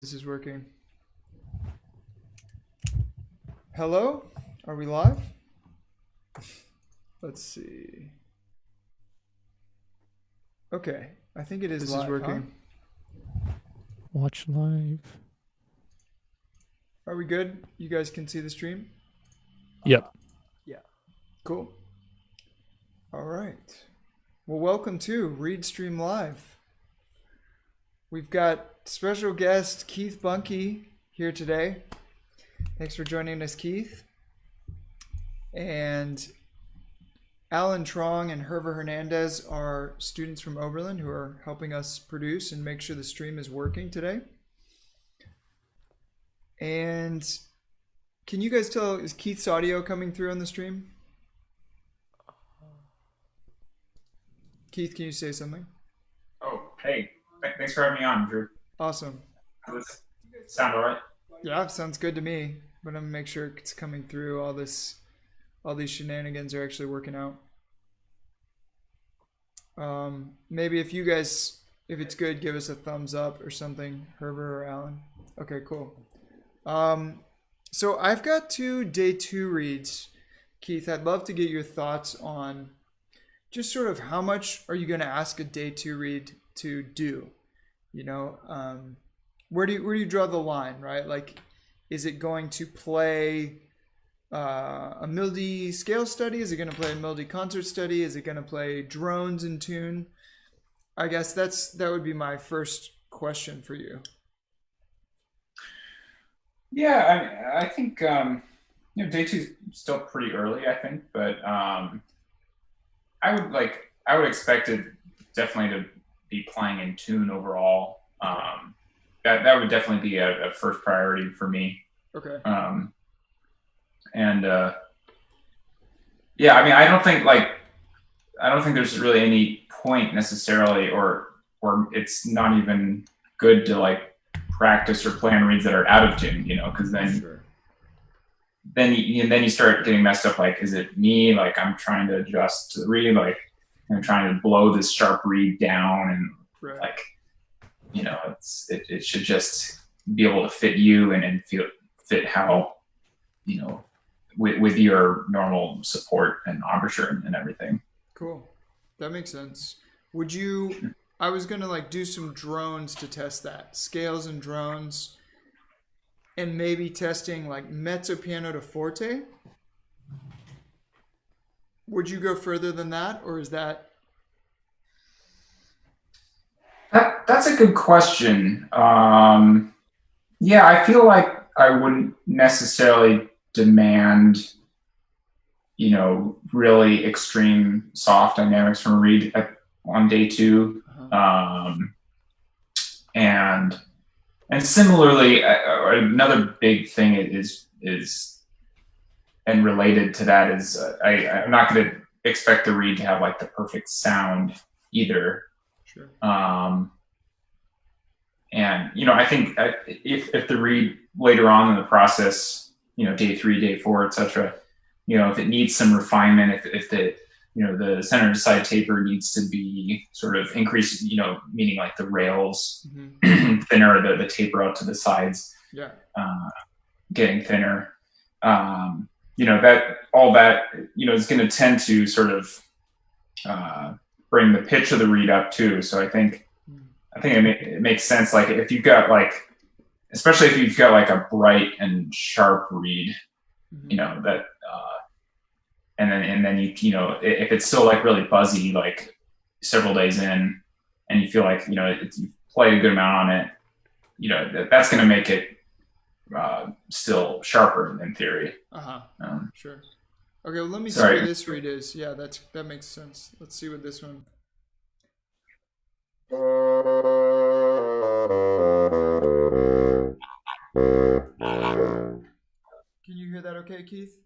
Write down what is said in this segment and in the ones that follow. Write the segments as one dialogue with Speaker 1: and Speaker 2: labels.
Speaker 1: This is working. Hello? Are we live? Let's see. Okay, I think it is
Speaker 2: This
Speaker 1: live,
Speaker 2: is working.
Speaker 1: huh?
Speaker 3: Watch live.
Speaker 1: Are we good? You guys can see the stream?
Speaker 3: Yep.
Speaker 1: Yeah. Cool. All right. Well, welcome to Read Stream Live. We've got special guest Keith Buncke here today. Thanks for joining us, Keith. And Alan Truong and Jerver Hernandez are students from Oberlin who are helping us produce and make sure the stream is working today. And can you guys tell, is Keith's audio coming through on the stream? Keith, can you say something?
Speaker 2: Oh, hey. Thanks for having me on, Drew.
Speaker 1: Awesome.
Speaker 2: Does this sound all right?
Speaker 1: Yeah, sounds good to me. But I'm gonna make sure it's coming through. All these shenanigans are actually working out. Maybe if you guys, if it's good, give us a thumbs up or something, Herbert or Alan. Okay, cool. So I've got day two reads. Keith, I'd love to get your thoughts on just sort of how much are you going to ask a day two read to do? You know, where do you draw the line, right? Like, is it going to play a Mildy scale study? Is it going to play a Mildy concert study? Is it going to play drones in tune? I guess that would be my first question for you.
Speaker 2: Yeah, I think day two is still pretty early, I think, but I would expect it definitely to be playing in tune overall. That would definitely be a first priority for me.
Speaker 1: Okay.
Speaker 2: And yeah, I mean, I don't think there's really any point necessarily, or it's not even good to like practice or plan reads that are out of tune, you know, because then
Speaker 1: Sure.
Speaker 2: then you start getting messed up. Like, is it me? Like, I'm trying to adjust to the read, like I'm trying to blow this sharp read down, and
Speaker 1: Right.
Speaker 2: like, you know, it should just be able to fit you and fit how, you know, with your normal support and embouchure and everything.
Speaker 1: Cool. That makes sense. Would you? I was gonna like do some drones to test that, scales and drones, and maybe testing like mezzo piano to forte. Would you go further than that, or is that?
Speaker 2: That's a good question. Yeah, I feel like I wouldn't necessarily demand, you know, really extreme soft dynamics from a read on day two. Um, and similarly, another big thing is and related to that is I'm not going to expect the read to have like the perfect sound either.
Speaker 1: Sure.
Speaker 2: And you know, I think if the read later on in the process, you know, day three, day four, etc., you know, if it needs some refinement, if the, you know, the center to side taper needs to be sort of increased, you know, meaning like the rails thinner, the taper out to the sides,
Speaker 1: Yeah.
Speaker 2: getting thinner. You know, that all that, you know, is going to tend to sort of bring the pitch of the read up too. So I think it makes sense. Like if you've got like, especially if you've got like a bright and sharp read, you know, that, and then you know, if it's still like really buzzy, like several days in, and you feel like, you know, you've played a good amount on it, you know, that's going to make it still sharper in theory.
Speaker 1: Sure. Okay, well, let me see what this read is. Yeah, that makes sense. Let's see what this one. Can you hear that okay, Keith?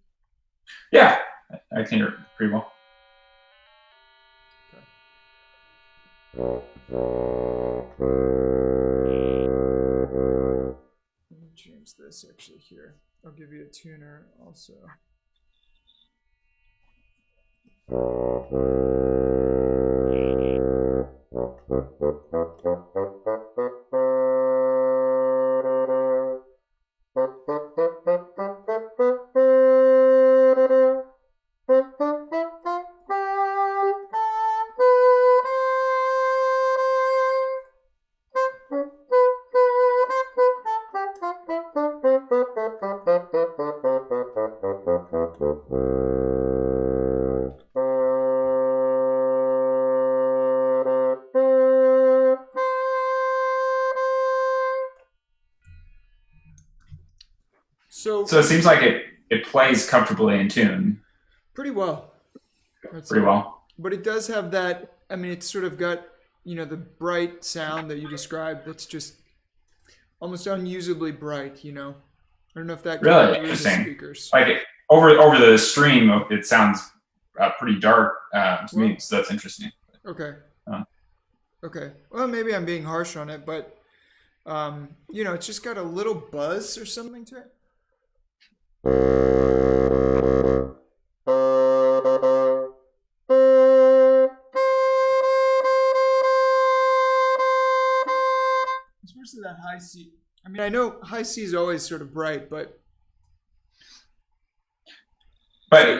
Speaker 2: Yeah, I can hear it pretty well.
Speaker 1: Let me change this actually here. I'll give you a tuner also. So
Speaker 2: So it seems like it plays comfortably in tune
Speaker 1: pretty well.
Speaker 2: pretty well.
Speaker 1: But it does have that. I mean, it's sort of got the bright sound that you described. That's just almost unusably bright. I don't know if that
Speaker 2: Really
Speaker 1: comes through the
Speaker 2: interesting.
Speaker 1: speakers.
Speaker 2: Like over the stream, it sounds pretty dark to me. So that's interesting.
Speaker 1: Okay.
Speaker 2: Uh.
Speaker 1: Okay. Well, maybe I'm being harsh on it, but it's just got a little buzz or something to it. Especially that high C. I mean, I know high C is always sort of bright, but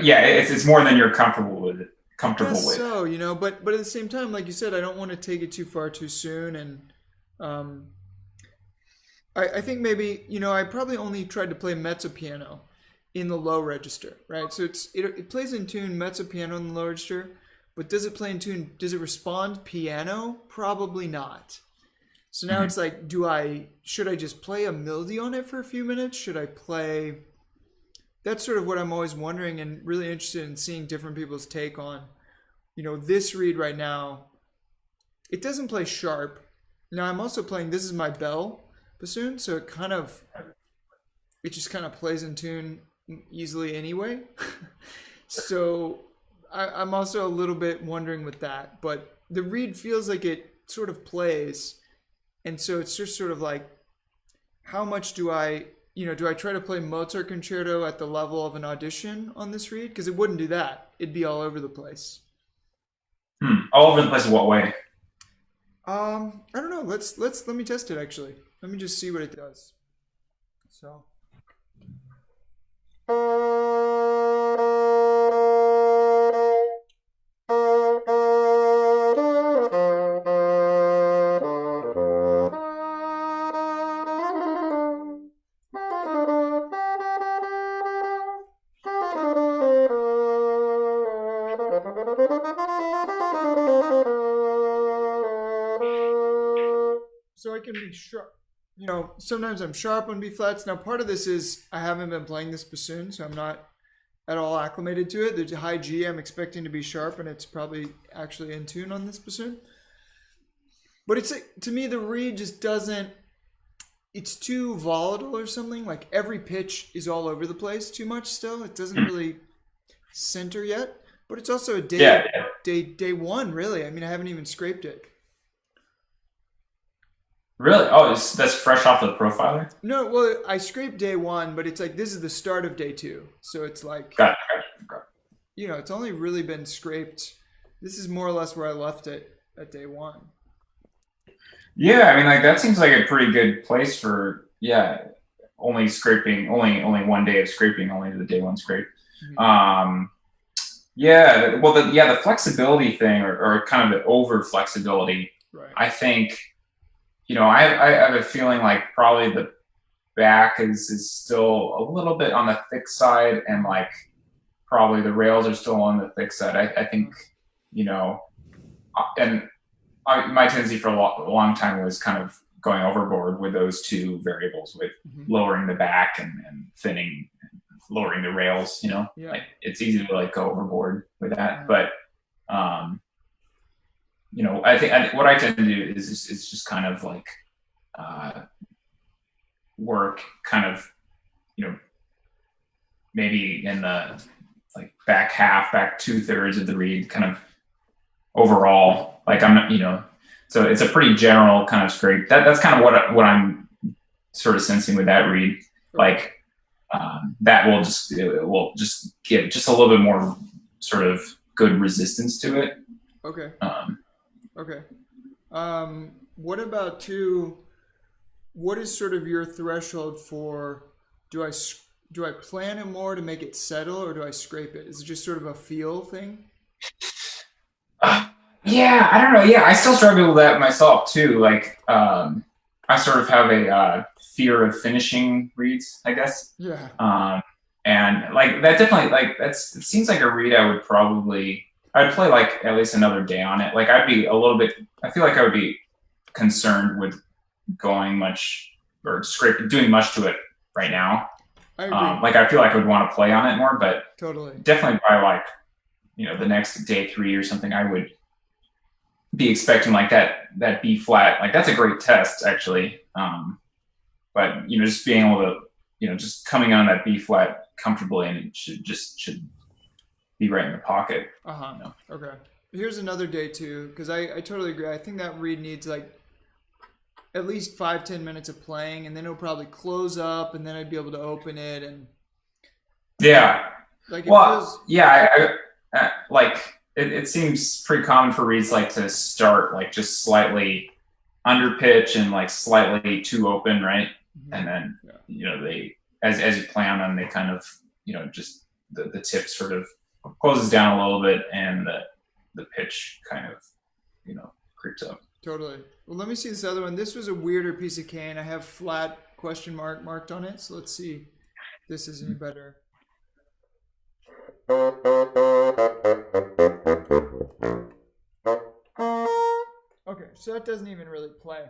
Speaker 2: yeah, it's more than you're comfortable with. Comfortable with.
Speaker 1: So but at the same time, like you said, I don't want to take it too far too soon, and I think maybe I probably only tried to play mezzo piano in the low register, right? So it plays in tune mezzo piano in the low register, but does it play in tune? Does it respond piano? Probably not. So now it's like, should I just play a melody on it for a few minutes? Should I play? That's sort of what I'm always wondering, and really interested in seeing different people's take on. This reed right now, it doesn't play sharp. Now I'm also playing, this is my bell bassoon, so it just kind of plays in tune easily anyway. So I'm also a little bit wondering with that, but the reed feels like it sort of plays, and so it's just sort of like, how much do I try to play Mozart concerto at the level of an audition on this reed? Because it wouldn't do that. It'd be all over the place.
Speaker 2: All over the place in what way?
Speaker 1: I don't know. Let me test it actually. Let me just see what it does. So. So I can be sharp. Sometimes I'm sharp on B flats. Now, part of this is I haven't been playing this bassoon, so I'm not at all acclimated to it. The high G I'm expecting to be sharp, and it's probably actually in tune on this bassoon. But to me, the reed just doesn't. It's too volatile or something. Like every pitch is all over the place too much. Still, it doesn't really center yet. But it's also a day one, really. I mean, I haven't even scraped it.
Speaker 2: Really? Oh, that's fresh off the profiler?
Speaker 1: No, well, I scraped day one, but it's like this is the start of day two. So it's like,
Speaker 2: Got it.
Speaker 1: It's only really been scraped. This is more or less where I left it at day one.
Speaker 2: Yeah, I mean, like that seems like a pretty good place for only scraping, only 1 day of scraping, only the day one scrape. Mm-hmm. The flexibility thing, or kind of the over flexibility.
Speaker 1: Right.
Speaker 2: I think. I have a feeling like probably the back is still a little bit on the thick side, and like probably the rails are still on the thick side. I think, and my tendency for a long time was kind of going overboard with those two variables, with lowering the back and thinning, and lowering the rails. Like it's easy to like go overboard with that, but. I think what I tend to do is just kind of like work kind of, maybe in the like back 2/3 of the reed, kind of overall. Like I'm not, so it's a pretty general kind of scrape. That's kind of what I'm sort of sensing with that reed. Like that will just give just a little bit more sort of good resistance to it.
Speaker 1: Okay. Okay. What about what is sort of your threshold for, do I plan it more to make it settle, or do I scrape it? Is it just sort of a feel thing?
Speaker 2: Yeah, I don't know. Yeah, I still struggle with that myself too. Like, I sort of have a fear of finishing reeds, I guess.
Speaker 1: Yeah.
Speaker 2: And like that definitely like it seems like a read I'd play like at least another day on it. Like I'd be a little bit. I feel like I would be concerned with going much or doing much to it right now.
Speaker 1: I agree.
Speaker 2: Like I feel like I would want to play on it more, but
Speaker 1: Totally.
Speaker 2: definitely by like the next day 3 or something, I would be expecting like that B flat. Like that's a great test actually. But just being able to just coming on that B flat comfortably, and it should be right in the pocket.
Speaker 1: Okay. Here's another day too, because I totally agree. I think that read needs like at least 5-10 minutes of playing, and then it'll probably close up, and then I'd be able to open it and.
Speaker 2: Yeah.
Speaker 1: Like
Speaker 2: like it seems pretty common for reads like to start like just slightly under pitch and like slightly too open, right? Mm-hmm. And then they as you play on them, they kind of just the tip sort of closes down a little bit, and the pitch kind of creeps up.
Speaker 1: Totally. Well, let me see this other one. This was a weirder piece of cane. I have flat question mark marked on it, so let's see if this is any better. Okay, so that doesn't even really play.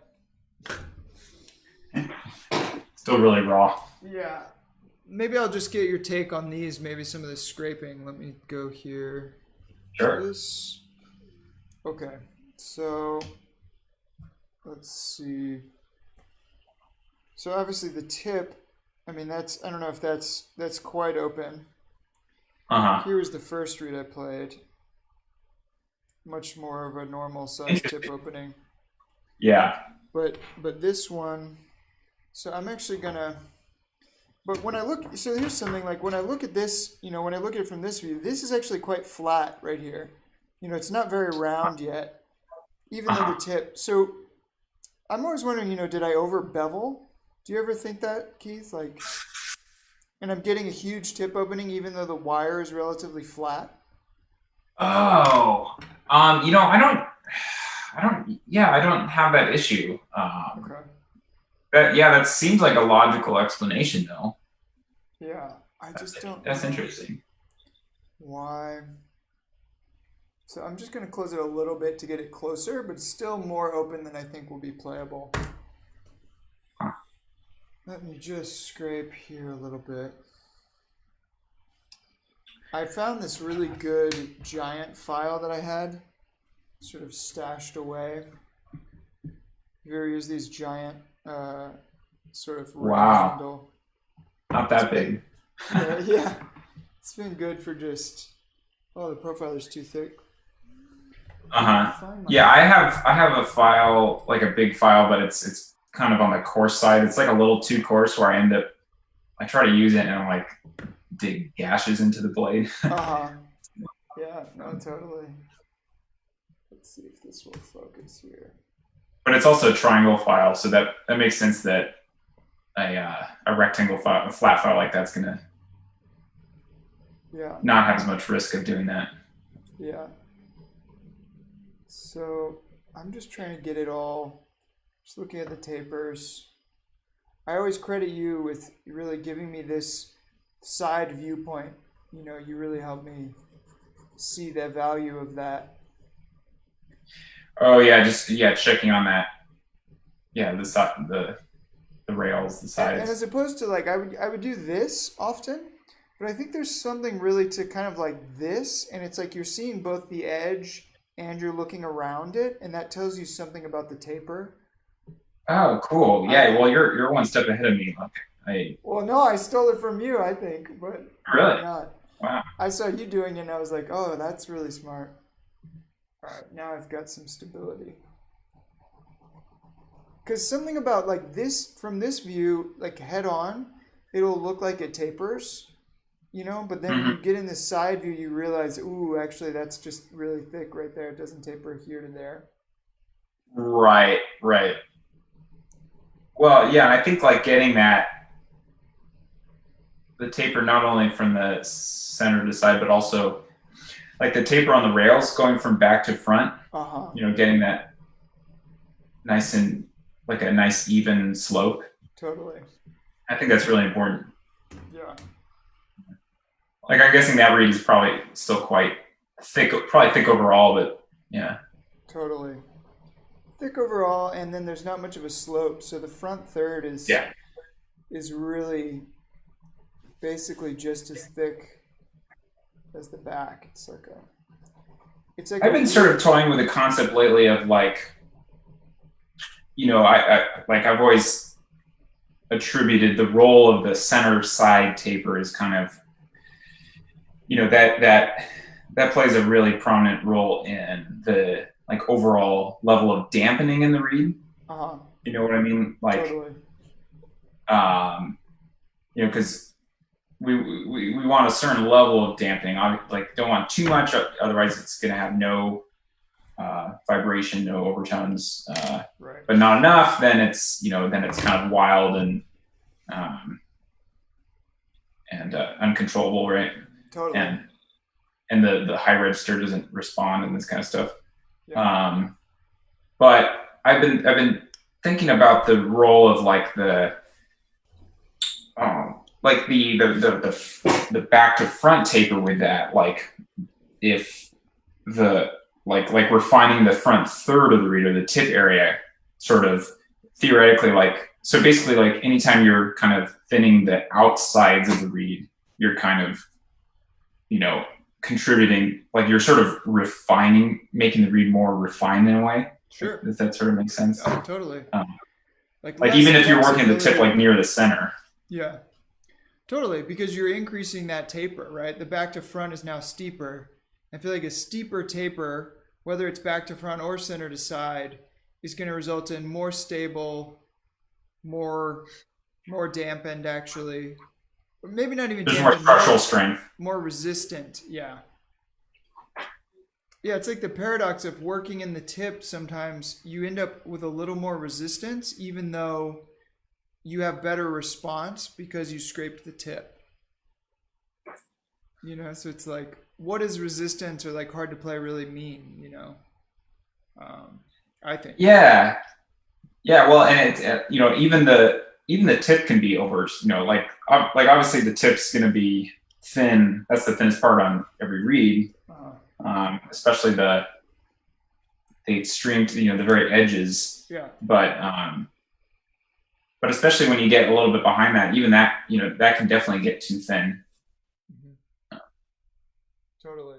Speaker 2: Still really raw.
Speaker 1: Yeah. Maybe I'll just get your take on these, maybe some of the scraping. Let me go here.
Speaker 2: Sure.
Speaker 1: Okay, so let's see. So obviously the tip, I mean, I don't know if that's quite open. Here was the first read I played. Much more of a normal size tip opening.
Speaker 2: Yeah.
Speaker 1: But this one, so I'm actually gonna. But when I look, so here's something like when I look at this, when I look at it from this view, this is actually quite flat right here. It's not very round yet, even though the tip. So I'm always wondering, did I over bevel? Do you ever think that, Keith? Like, and I'm getting a huge tip opening even though the wire is relatively flat.
Speaker 2: Oh, I don't have that issue.
Speaker 1: Okay.
Speaker 2: That seems like a logical explanation, though.
Speaker 1: Yeah, I just don't.
Speaker 2: That's interesting.
Speaker 1: Why? So I'm just going to close it a little bit to get it closer, but it's still more open than I think will be playable.
Speaker 2: Huh.
Speaker 1: Let me just scrape here a little bit. I found this really good giant file that I had sort of stashed away. You ever use these giant sort of handle?
Speaker 2: Not that big.
Speaker 1: Yeah. It's been good for just the profiler's too thick.
Speaker 2: Yeah, I have a file, like a big file, but it's kind of on the coarse side. It's like a little too coarse where I try to use it and I'm like dig gashes into the blade.
Speaker 1: Yeah, no, totally. Let's see if this will focus here.
Speaker 2: But it's also a triangle file, so that makes sense that a rectangle file, a flat file like that's gonna not have as much risk of doing that.
Speaker 1: Yeah. So I'm just trying to get it all, just looking at the tapers. I always credit you with really giving me this side viewpoint. You really helped me see the value of that.
Speaker 2: Oh yeah, checking on that. Yeah, the rails, the sides.
Speaker 1: And as opposed to like I would do this often, but I think there's something really to kind of like this, and it's like you're seeing both the edge and you're looking around it, and that tells you something about the taper.
Speaker 2: Oh, cool. Yeah, well you're one step ahead of me.
Speaker 1: Well, no, I stole it from you, I think, but
Speaker 2: really
Speaker 1: not.
Speaker 2: Wow.
Speaker 1: I saw you doing it, and I was like, oh, that's really smart. All right, now I've got some stability. Because something about like this, from this view, like head on, it'll look like it tapers, but then when you get in the side view, you realize, ooh, actually that's just really thick right there. It doesn't taper here to there.
Speaker 2: Right. Well, yeah, I think like getting the taper not only from the center to side, but also like the taper on the rails going from back to front, getting that nice and like a nice even slope.
Speaker 1: Totally.
Speaker 2: I think that's really important.
Speaker 1: Yeah.
Speaker 2: Like I'm guessing that reed is probably still quite thick, probably thick overall, but yeah.
Speaker 1: Totally. Thick overall, and then there's not much of a slope, so the front third
Speaker 2: Yeah.
Speaker 1: is really basically just as thick as the back. It's like
Speaker 2: I've been sort of toying with the concept lately of like, I've always attributed the role of the center side taper as kind of, that plays a really prominent role in the like overall level of dampening in the reed.
Speaker 1: Uh-huh.
Speaker 2: You know what I mean? Like,
Speaker 1: Totally.
Speaker 2: Because we want a certain level of dampening. Like, don't want too much, otherwise it's going to have no vibration, no overtones.
Speaker 1: Right.
Speaker 2: But not enough, then it's kind of wild and uncontrollable, right?
Speaker 1: Totally.
Speaker 2: And the high register doesn't respond and this kind of stuff.
Speaker 1: Yeah.
Speaker 2: But I've been thinking about the role of like the back to front taper with that. Like if the like refining the front third of the reed or the tip area, sort of theoretically, like, so basically like anytime you're kind of thinning the outsides of the reed, you're kind of contributing, like you're sort of refining, making the reed more refined in a way.
Speaker 1: Sure.
Speaker 2: If that sort of makes sense.
Speaker 1: Oh, totally.
Speaker 2: Like even if you're working the tip like near the center.
Speaker 1: Yeah, totally, because you're increasing that taper, right? The back to front is now steeper. I feel like a steeper taper, whether it's back to front or center to side, is going to result in more stable, more dampened, actually. Or maybe not even
Speaker 2: There's more
Speaker 1: dampened,
Speaker 2: structural strength.
Speaker 1: more resistant. Yeah. Yeah, it's like the paradox of working in the tip. Sometimes you end up with a little more resistance, even though you have better response because you scraped the tip. So it's like, what does resistance or like hard to play really mean? I think.
Speaker 2: Yeah. Well, and it's even the tip can be over. Like obviously the tip's going to be thin. That's the thinnest part on every reed. Especially the extreme, the very edges.
Speaker 1: Yeah.
Speaker 2: But especially when you get a little bit behind that, even that, that can definitely get too thin.
Speaker 1: Mm-hmm. Totally.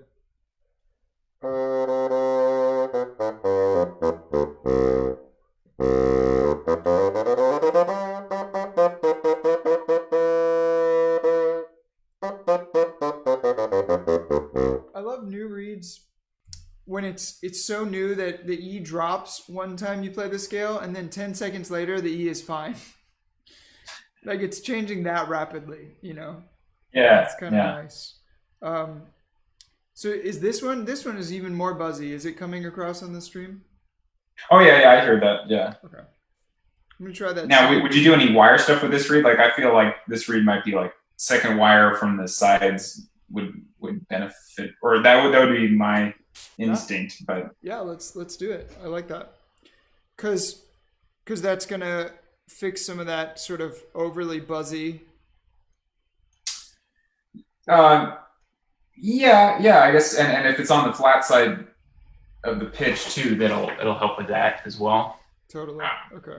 Speaker 1: I love new reeds when it's so new that the E drops one time you play the scale, and then 10 seconds later the E is fine. Like it's changing that rapidly,
Speaker 2: Yeah.
Speaker 1: It's kind of nice. So is this one is even more buzzy. Is it coming across on the stream?
Speaker 2: Oh yeah, I heard that. Yeah.
Speaker 1: Okay. I'm gonna try that.
Speaker 2: Now, would you do any wire stuff with this reed? Like, I feel like this reed might be like second wire from the sides would benefit, or that would be my instinct.
Speaker 1: Yeah.
Speaker 2: But
Speaker 1: yeah, let's do it. I like that because that's gonna fix some of that sort of overly buzzy.
Speaker 2: Yeah, I guess, and if it's on the flat side of the pitch too, it'll help with that as well.
Speaker 1: Totally. Okay.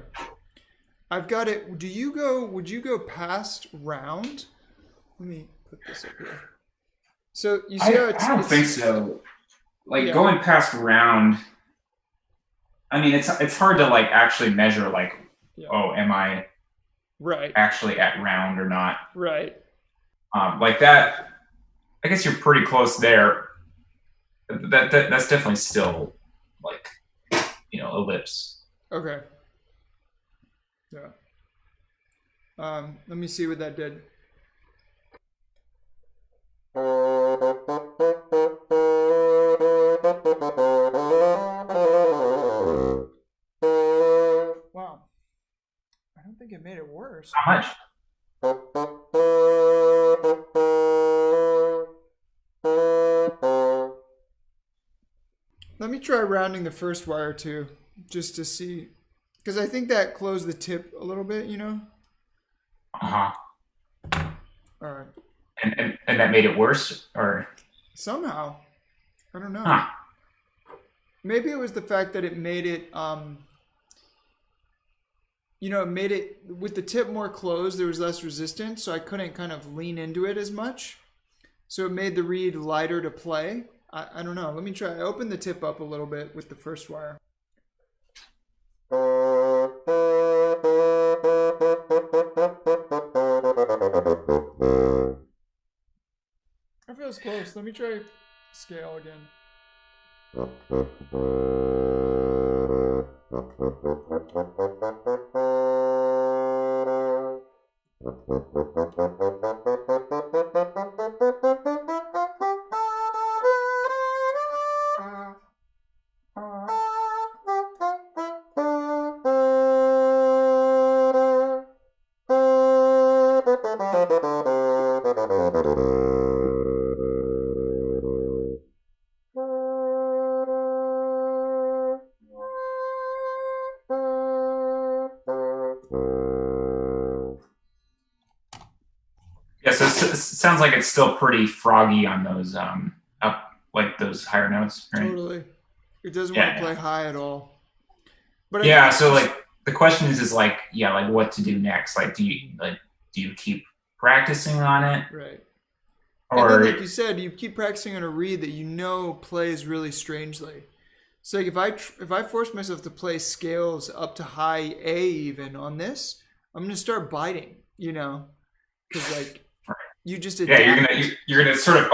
Speaker 1: I've got it. Would you go past round? Let me put this up here. So you see how
Speaker 2: I don't think so. Like going past round, I mean, it's hard to like actually measure like, oh, am I
Speaker 1: right
Speaker 2: actually at round or not?
Speaker 1: Right.
Speaker 2: Like that. I guess you're pretty close there. That's definitely still like, ellipse.
Speaker 1: Okay. Yeah. Let me see what that did. Wow. I don't think it made it worse.
Speaker 2: How much?
Speaker 1: Let me try rounding the first wire too, just to see, because I think that closed the tip a little bit,
Speaker 2: Uh-huh.
Speaker 1: All right.
Speaker 2: And that made it worse, or
Speaker 1: Somehow, I don't know.
Speaker 2: huh?
Speaker 1: Maybe it was the fact that it made it, it made it with the tip more closed. There was less resistance, so I couldn't kind of lean into it as much. So it made the reed lighter to play. I don't know. Let me try. I opened the tip up a little bit with the first wire. That feels close. Let me try scale again.
Speaker 2: Yeah, so it sounds like it's still pretty froggy on those up like those higher notes, right?
Speaker 1: Totally. It doesn't want to
Speaker 2: Yeah,
Speaker 1: play high at all. But I think
Speaker 2: yeah.
Speaker 1: it's
Speaker 2: So
Speaker 1: just
Speaker 2: like the question is like yeah, like what to do next? Like do you keep practicing on it,
Speaker 1: right. And then,
Speaker 2: or
Speaker 1: like you said, you keep practicing on a reed that you know plays really strangely. So, like if I force myself to play scales up to high A even on this, I'm gonna start biting, because like you just
Speaker 2: yeah,
Speaker 1: adapt.
Speaker 2: you're gonna sort of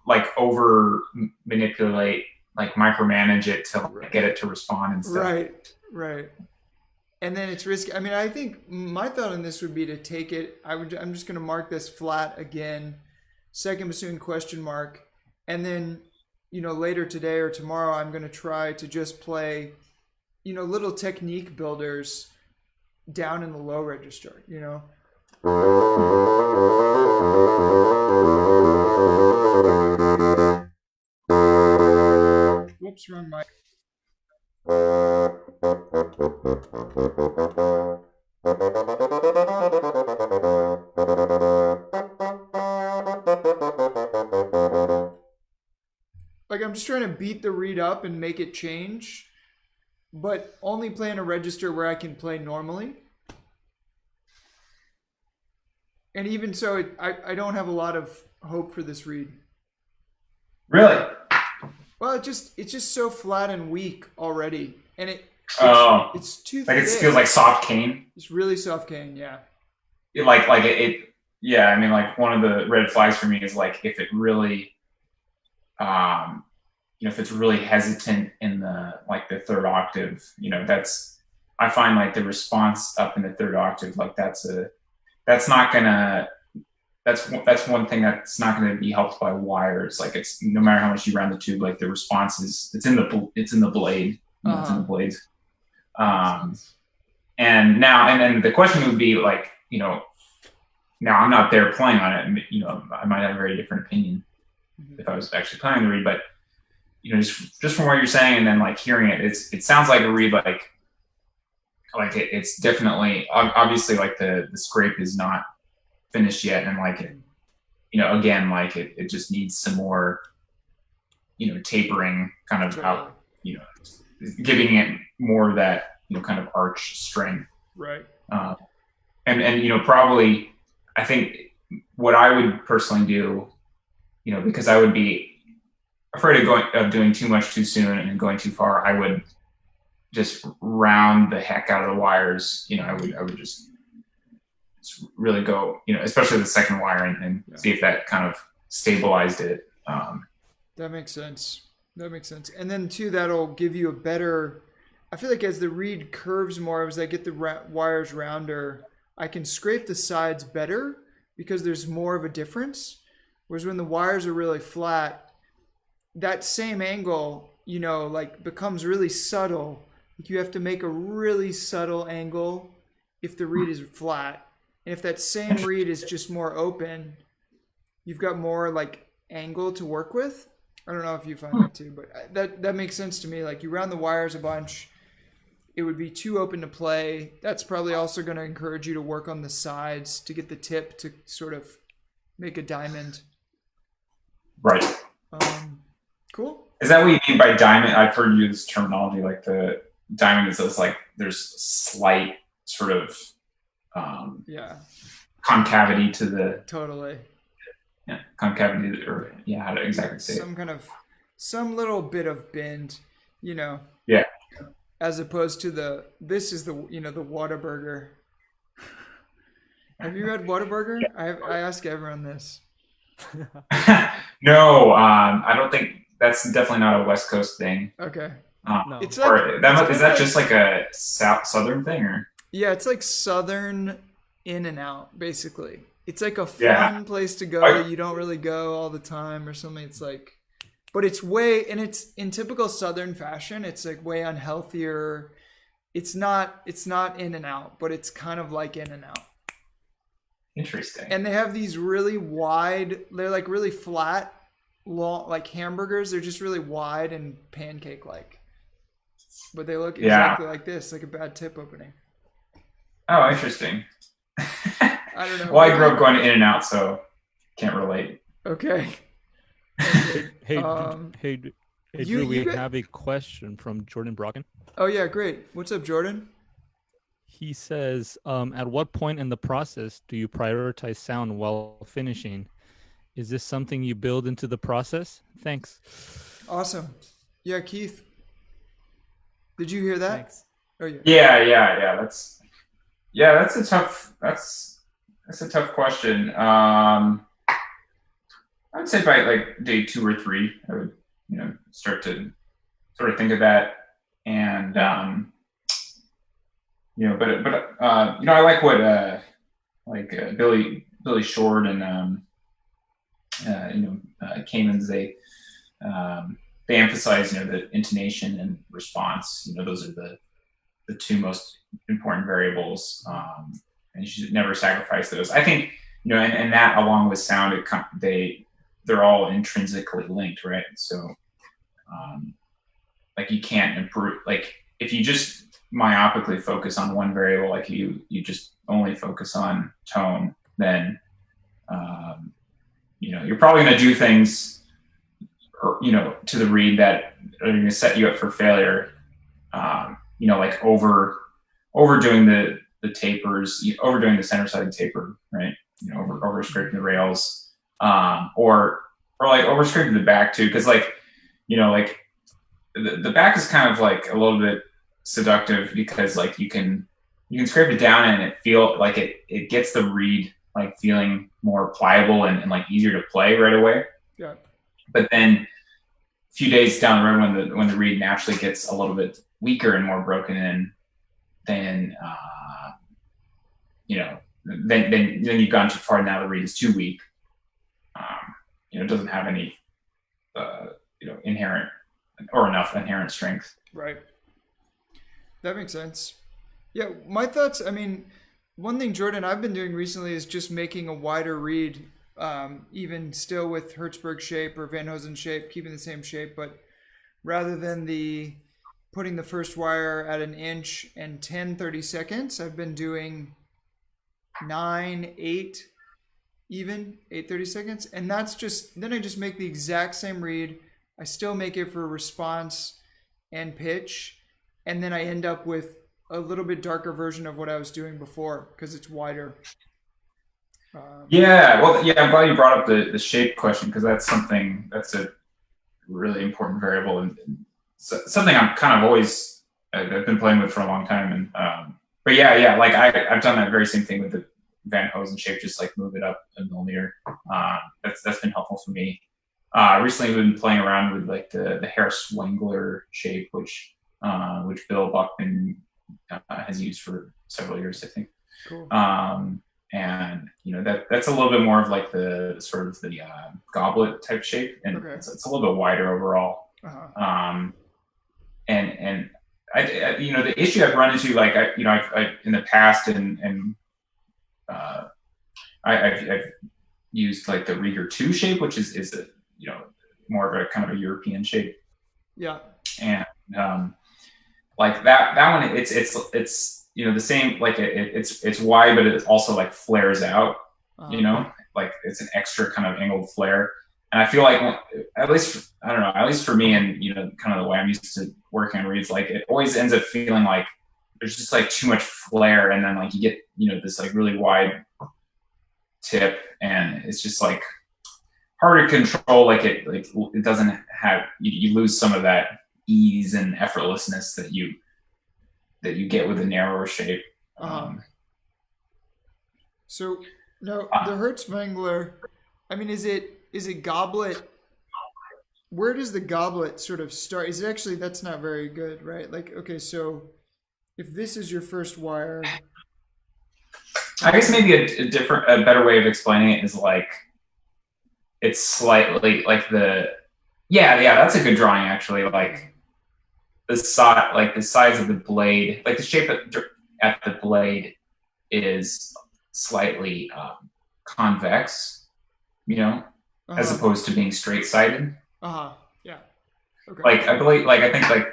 Speaker 2: like over manipulate, like micromanage it to like,
Speaker 1: Right,
Speaker 2: get it to respond and stuff.
Speaker 1: right, right. And then it's risky. I mean, I think my thought on this would be to take it. I'm just gonna mark this flat again, second bassoon question mark, and then later today or tomorrow I'm gonna try to just play little technique builders down in the low register. Whoops, wrong mic. Like I'm just trying to beat the reed up and make it change, but only play in a register where I can play normally. And even so, I don't have a lot of hope for this reed.
Speaker 2: Really?
Speaker 1: Well, it's just so flat and weak already, and
Speaker 2: Oh,
Speaker 1: it's too
Speaker 2: like it
Speaker 1: thick.
Speaker 2: feels like soft cane.
Speaker 1: It's really soft cane, yeah.
Speaker 2: It yeah. I mean, like one of the red flags for me is like if it really if it's really hesitant in the third octave, that's I find like the response up in the third octave, like that's not gonna that's one thing that's not gonna be helped by wires. Like it's no matter how much you round the tube, like the response is it's in the blade, it's in the blades.
Speaker 1: Makes
Speaker 2: Um,
Speaker 1: sense.
Speaker 2: and now and then the question would be like, now I'm not there playing on it. I might have a very different opinion if I was actually playing the reed, but just from what you're saying and then like hearing it, it sounds like a reed it's definitely obviously like the scrape is not finished yet, and like it, again like it just needs some more tapering kind of out, giving it more of that kind of arch strength.
Speaker 1: Right.
Speaker 2: And probably I think what I would personally do, because I would be afraid of doing too much too soon and going too far, I would just round the heck out of the wires. I would just really go, especially the second wire and see if that kind of stabilized it.
Speaker 1: That makes sense. And then too, that'll give you a better. I feel like as the reed curves more, as I get the wires rounder, I can scrape the sides better because there's more of a difference. Whereas when the wires are really flat, that same angle, like becomes really subtle. Like you have to make a really subtle angle if the reed is flat. And if that same reed is just more open, you've got more like angle to work with. I don't know if you find that too, but that makes sense to me. Like you round the wires a bunch, it would be too open to play. That's probably also going to encourage you to work on the sides to get the tip to sort of make a diamond.
Speaker 2: Right.
Speaker 1: Cool.
Speaker 2: Is that what you mean by diamond? I've heard you use terminology like the diamond is just like there's slight sort of concavity to the
Speaker 1: totally
Speaker 2: concavity or how to exactly say
Speaker 1: some little bit of bend,
Speaker 2: Yeah.
Speaker 1: As opposed to this is the Whataburger. Have you read Whataburger? I ask everyone this.
Speaker 2: No, I don't think that's definitely not a West Coast thing.
Speaker 1: Okay.
Speaker 3: No.
Speaker 1: It's like,
Speaker 2: is that just like a southern thing or?
Speaker 1: Yeah, it's like Southern In-N-Out, basically. It's like a fun place to go that you don't really go all the time or something. It's like, but it's it's in typical Southern fashion. It's like way unhealthier. It's not In-N-Out, but it's kind of like In-N-Out.
Speaker 2: Interesting.
Speaker 1: And they have these really wide, they're like really flat, long, like hamburgers. They're just really wide and pancake-like. But they look exactly like this, like a bad tip opening.
Speaker 2: Oh, interesting.
Speaker 1: I don't know.
Speaker 2: Well, I grew up going to In-N-Out, so can't relate.
Speaker 1: Okay.
Speaker 3: Hey, Drew, we have a question from Jordan Brocken.
Speaker 1: Oh, yeah, great. What's up, Jordan?
Speaker 3: He says, at what point in the process do you prioritize sound while finishing? Is this something you build into the process? Thanks.
Speaker 1: Awesome. Yeah, Keith. Did you hear that?
Speaker 3: Thanks.
Speaker 1: Oh, yeah.
Speaker 2: That's a tough question. I would say by like day 2 or 3, I would, start to sort of think of that. And, I like what, Billy Short and, Cayman's, they emphasize, the intonation and response. Those are the 2 most important variables, and you should never sacrifice those. I think, and that along with sound, they're all intrinsically linked, right? So, like you can't improve, like if you just myopically focus on one variable, like you just only focus on tone, then, you're probably going to do things, to the read that are going to set you up for failure. Like overdoing the tapers, overdoing the center sided taper, right? Over scraping the rails, or like over scraping the back too, because like the back is kind of like a little bit seductive because like you can scrape it down and it feel like it gets the read like feeling more pliable and like easier to play right away.
Speaker 1: Yeah.
Speaker 2: But then a few days down the road when the read naturally gets a little bit weaker and more broken in, then then you've gone too far. Now the read is too weak. It doesn't have any inherent or enough inherent strength.
Speaker 1: Right. That makes sense. Yeah, my thoughts. I mean, one thing, Jordan, I've been doing recently is just making a wider read, even still with Hertzberg shape or Van Hosen shape, keeping the same shape, but rather than putting the first wire at 1 inch and 10 30-seconds, I've been doing 9 8 even 8 30-seconds, and that's just then I just make the exact same read. I still make it for response and pitch, and then I end up with a little bit darker version of what I was doing before because it's wider.
Speaker 2: I'm glad you brought up the shape question, because that's a really important variable and something I'm kind of always I've been playing with for a long time. And like I've done that very same thing with the Van Hosen shape, just like move it up a millimeter. That's been helpful for me. Recently we've been playing around with like the Harris Wengler shape, which Bill Buckman has used for several years, I think.
Speaker 1: Cool.
Speaker 2: And that's a little bit more of like the sort of the goblet type shape, and it's a little bit wider overall.
Speaker 1: Uh-huh.
Speaker 2: And I the issue I've run into, like I've in the past and I've used like the Rieger 2 shape, which is a more of a kind of a European shape.
Speaker 1: Yeah.
Speaker 2: And like that one, it's the same, like it's wide, but it also like flares out.
Speaker 1: Uh-huh.
Speaker 2: like it's an extra kind of angled flare. And I feel like, at least, I don't know, at least for me and, kind of the way I'm used to working on reeds, like it always ends up feeling like there's just like too much flare. And then like you get, this like really wide tip, and it's just like hard to control. Like it doesn't have, you lose some of that ease and effortlessness that you get with a narrower shape.
Speaker 1: So no, the Hertzwangler, I mean, is it goblet? Where does the goblet sort of start? Is it actually, that's not very good, right? Like, okay, so if this is your first wire,
Speaker 2: I guess maybe a better way of explaining it is like, it's slightly like that's a good drawing actually. Like the sides of the blade, like the shape at the blade is slightly convex, as opposed to being straight-sided.
Speaker 1: Yeah. Okay.
Speaker 2: Like I think like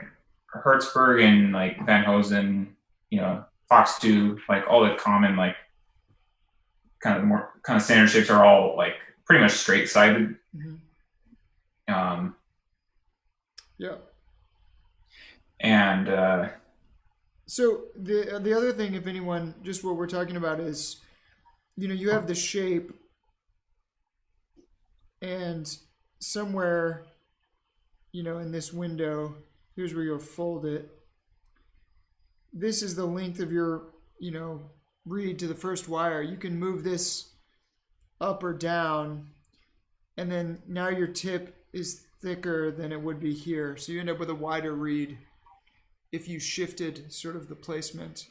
Speaker 2: Hertzberg and like Van Hosen, Fox 2, like all the common like kind of standard shapes are all like pretty much straight-sided.
Speaker 1: Yeah.
Speaker 2: And
Speaker 1: so the other thing, if anyone, just what we're talking about is, you have the shape, and somewhere, in this window, here's where you'll fold it. This is the length of your, reed to the first wire. You can move this up or down, and then now your tip is thicker than it would be here. So you end up with a wider reed if you shifted sort of the placement.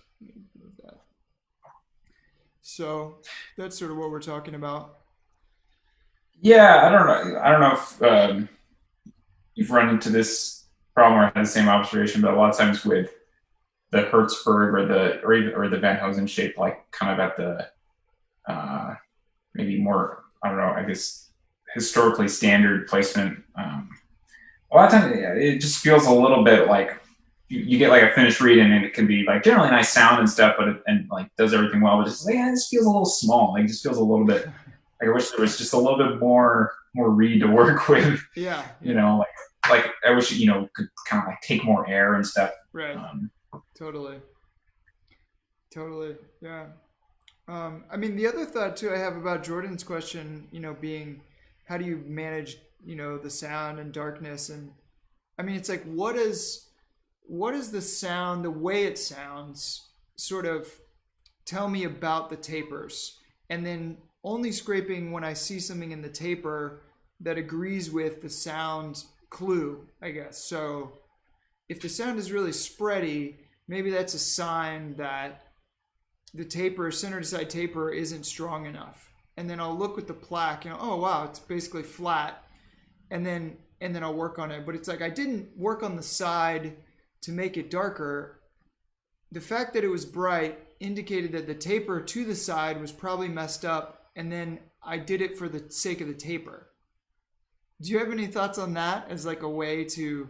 Speaker 1: So that's sort of what we're talking about.
Speaker 2: Yeah, I don't know if you've run into this problem or had the same observation, but a lot of times with the Hertzberg or the Van Hosen shape, like kind of at the maybe more, I don't know, I guess historically standard placement. A lot of times it just feels a little bit like you get like a finished read, and it can be like generally nice sound and stuff, but it like does everything well. But just like, this feels a little small. Like it just feels a little bit. Like I wish there was just a little bit more reed to work with.
Speaker 1: Yeah.
Speaker 2: Like I wish could kind of like take more air and stuff.
Speaker 1: Right. Totally. Yeah. I mean, the other thought too I have about Jordan's question, being how do you manage, the sound and darkness, and I mean, it's like what is the sound, the way it sounds, sort of tell me about the tapers, and then only scraping when I see something in the taper that agrees with the sound clue, I guess. So if the sound is really spready, maybe that's a sign that the taper, center to side taper, isn't strong enough. And then I'll look with the plaque, oh wow, it's basically flat. And then I'll work on it. But it's like I didn't work on the side to make it darker. The fact that it was bright indicated that the taper to the side was probably messed up, and then I did it for the sake of the taper. Do you have any thoughts on that as like a way to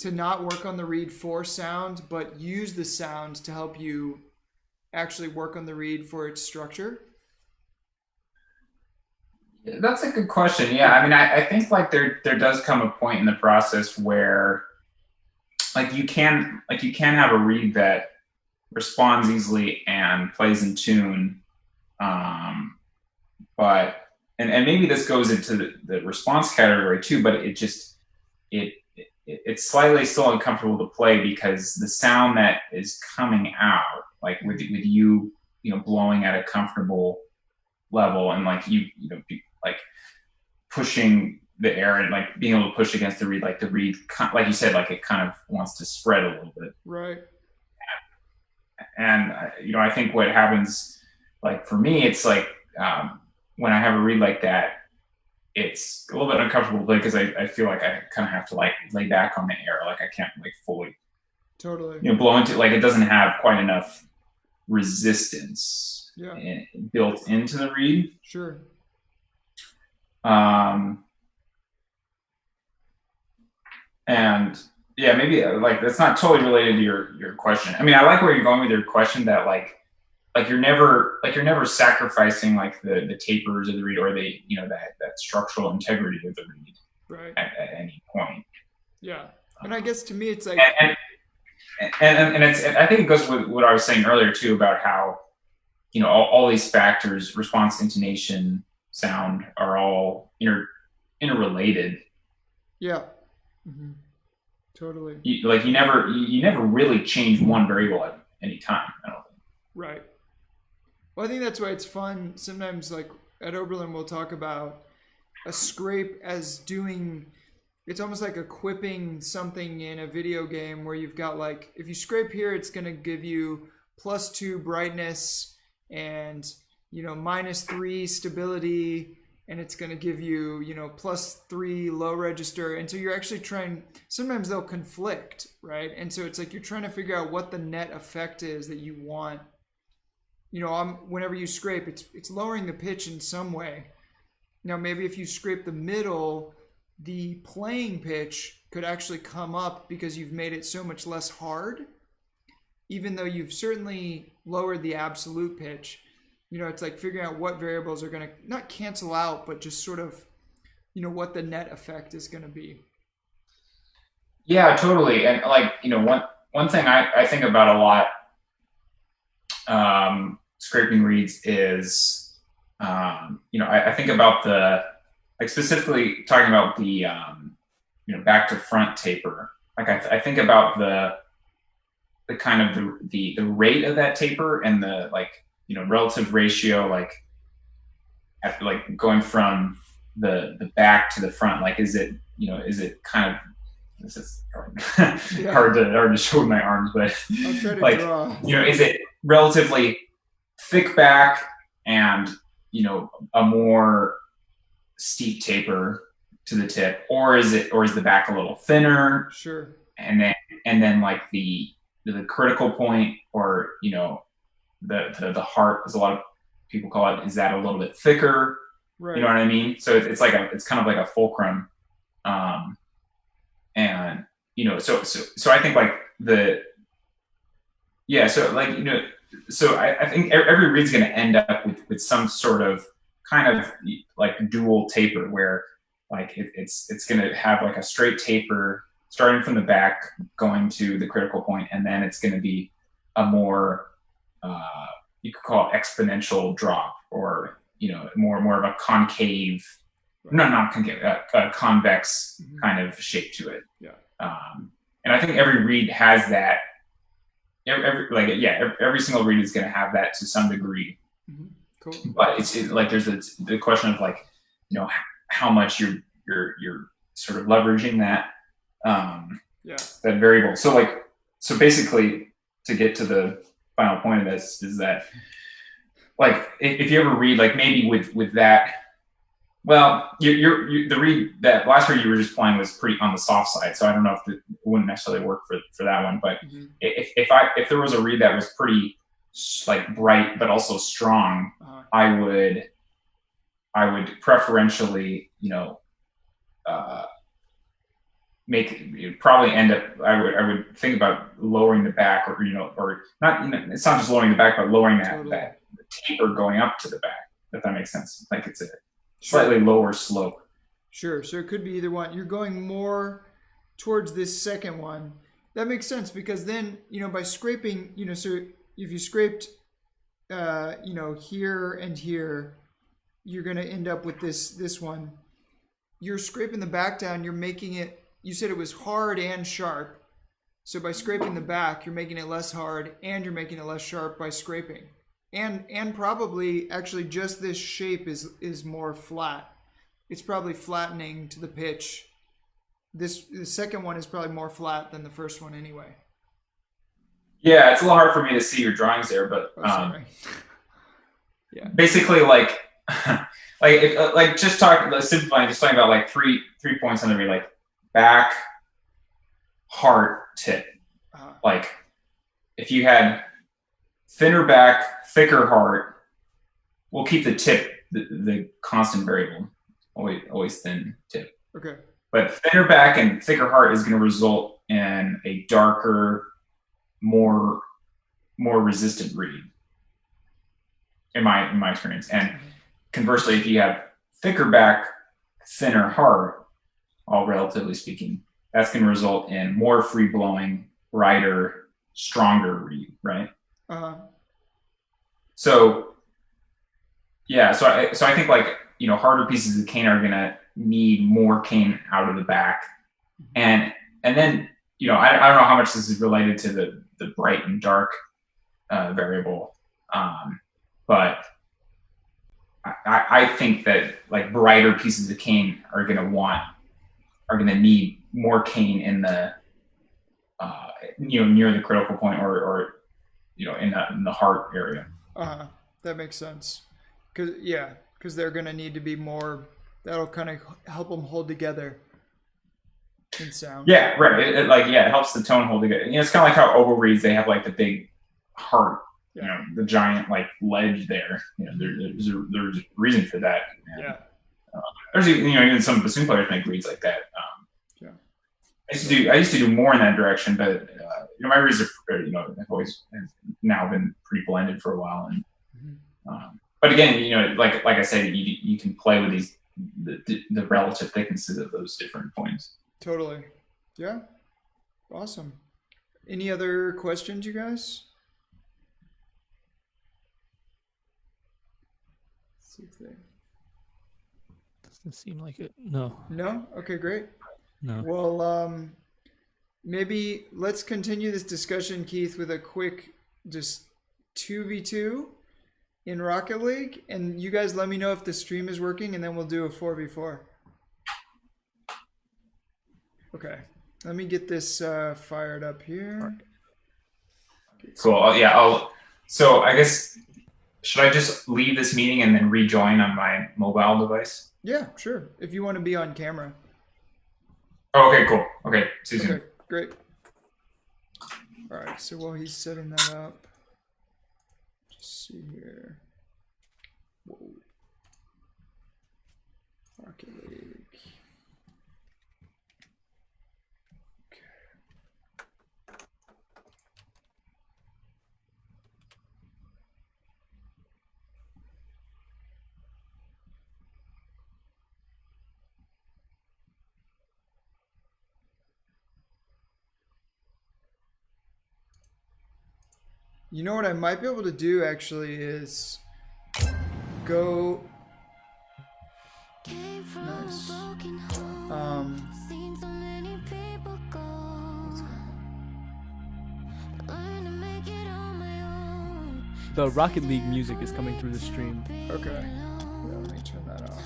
Speaker 1: not work on the reed for sound, but use the sound to help you actually work on the reed for its structure?
Speaker 2: That's a good question. Yeah, I mean, I think like there does come a point in the process where like you can have a reed that responds easily and plays in tune, but and maybe this goes into the response category too, but it's slightly still uncomfortable to play because the sound that is coming out, like with you blowing at a comfortable level, and like like pushing the air and like being able to push against the reed, like the reed, like you said, like it kind of wants to spread a little bit.
Speaker 1: Right.
Speaker 2: And I think what happens, like for me, it's like when I have a reed like that, it's a little bit uncomfortable to play because I feel like I kind of have to like lay back on the air, like I can't like fully blow into, like it doesn't have quite enough resistance built into the reed.
Speaker 1: Sure.
Speaker 2: And yeah, maybe like that's not totally related to your question. I mean, I like where you're going with your question, that like you're never sacrificing like the tapers of the reed or that structural integrity of the reed
Speaker 1: Right.
Speaker 2: at any point.
Speaker 1: Yeah. And I guess to me, it's like,
Speaker 2: and I think it goes with what I was saying earlier too about how, all these factors, response, intonation, sound, are all interrelated.
Speaker 1: yeah. Mm-hmm. Totally.
Speaker 2: You never really change one variable at any time, I don't think.
Speaker 1: Right. Well, I think that's why it's fun. Sometimes, like at Oberlin, we'll talk about a scrape as doing. It's almost like equipping something in a video game where you've got like, if you scrape here, it's going to give you +2 brightness and -3 stability, and it's going to give you +3 low register. And so you're actually trying. Sometimes they'll conflict, right? And so it's like you're trying to figure out what the net effect is that you want. Whenever you scrape, it's lowering the pitch in some way. Now, maybe if you scrape the middle, the playing pitch could actually come up because you've made it so much less hard, even though you've certainly lowered the absolute pitch. It's like figuring out what variables are going to not cancel out, but just sort of, what the net effect is going to be.
Speaker 2: Yeah, totally. And like, one thing I think about a lot, scraping reeds is, I think about specifically talking about the, back to front taper. Like I think about the kind of the rate of that taper and the relative ratio, at going from the back to the front. Like, is it kind of, this is hard to show with my arms, but
Speaker 1: I'll try to draw.
Speaker 2: Is it relatively thick back and a more steep taper to the tip, or is the back a little thinner?
Speaker 1: Sure.
Speaker 2: And then like the critical point, or the heart, as a lot of people call it, is that a little bit thicker?
Speaker 1: Right.
Speaker 2: You know what I mean? So it's kind of like a fulcrum, and so I think so I think every reed's going to end up with some sort of kind of like dual taper, where like it's going to have like a straight taper starting from the back going to the critical point, and then it's going to be a more you could call it exponential drop, or more of a concave, not concave, a convex kind of shape to it.
Speaker 1: Yeah.
Speaker 2: And I think every reed has that. Every single reed is going to have that to some degree.
Speaker 1: Mm-hmm. Cool.
Speaker 2: But it's like there's the question of like, how much you're sort of leveraging that that variable. So basically, to get to the final point of this, is that like if you ever read, like maybe with that, well, the reed, that last reed you were just playing was pretty on the soft side, so I don't know if it wouldn't necessarily work for that one. But if there was a reed that was pretty like bright but also strong, I would preferentially probably end up. I would think about lowering the back, or not. It's not just lowering the back, but lowering that taper going up to the back. If that makes sense. Like it's a slightly lower slope.
Speaker 1: Sure. So it could be either one. You're going more towards this second one. That makes sense, because then by scraping, so if you scraped, here and here, you're going to end up with this one. You're scraping the back down. You're making it. You said it was hard and sharp. So by scraping the back, you're making it less hard, and you're making it less sharp by scraping. And probably actually just this shape is more flat. It's probably flattening to the pitch. The second one is probably more flat than the first one anyway.
Speaker 2: Yeah, it's a little hard for me to see your drawings there, but
Speaker 1: yeah.
Speaker 2: Basically, simplifying, just talking about like three points on the reed, like back, heart, tip. Like if you had thinner back, thicker heart, we'll keep the tip the constant variable, always thin tip.
Speaker 1: Okay.
Speaker 2: But thinner back and thicker heart is going to result in a darker, more resistant reed. in my experience. And conversely, if you have thicker back, thinner heart, all relatively speaking, that's going to result in more free blowing, brighter, stronger reed, right? So yeah, so I think like, you know, harder pieces of cane are going to need more cane out of the back, and then, you know, I don't know how much this is related to the bright and dark variable, but I think that like brighter pieces of cane are going to need more cane in the you know, near the critical point, or you know, in the heart area.
Speaker 1: That makes sense. Because they're gonna need to be more. That'll kind of help them hold together in sound.
Speaker 2: Yeah, right. It helps the tone hold together. You know, it's kind of like how oboe reeds, they have like the big heart, you know, the giant like ledge there. You know, there's a reason for that. And,
Speaker 1: yeah.
Speaker 2: There's, you know, even some bassoon players make reeds like that. I used to do more in that direction, but you know, my reeds are, you know, have now been pretty blended for a while, and but again, you know, like I said, you can play with the relative thicknesses of those different points.
Speaker 1: Totally. Yeah. Awesome. Any other questions, you guys? Let's see if they...
Speaker 3: Doesn't seem like it. No.
Speaker 1: No? Okay, great.
Speaker 3: No.
Speaker 1: Well, maybe let's continue this discussion, Keith, with a quick just 2v2 in Rocket League, and you guys let me know if the stream is working, and then we'll do a 4v4. Okay, let me get this fired up here.
Speaker 2: Cool. Yeah. So I guess, should I just leave this meeting and then rejoin on my mobile device?
Speaker 1: Yeah, sure. If you want to be on camera.
Speaker 2: Oh, okay, cool. Okay, see you soon.
Speaker 1: Okay, great. All right, so while he's setting that up, just see here. Whoa. Rocket League. You know what I might be able to do actually is go. Nice.
Speaker 4: The Rocket League music is coming through the stream.
Speaker 1: Okay. Yeah, let me turn that off.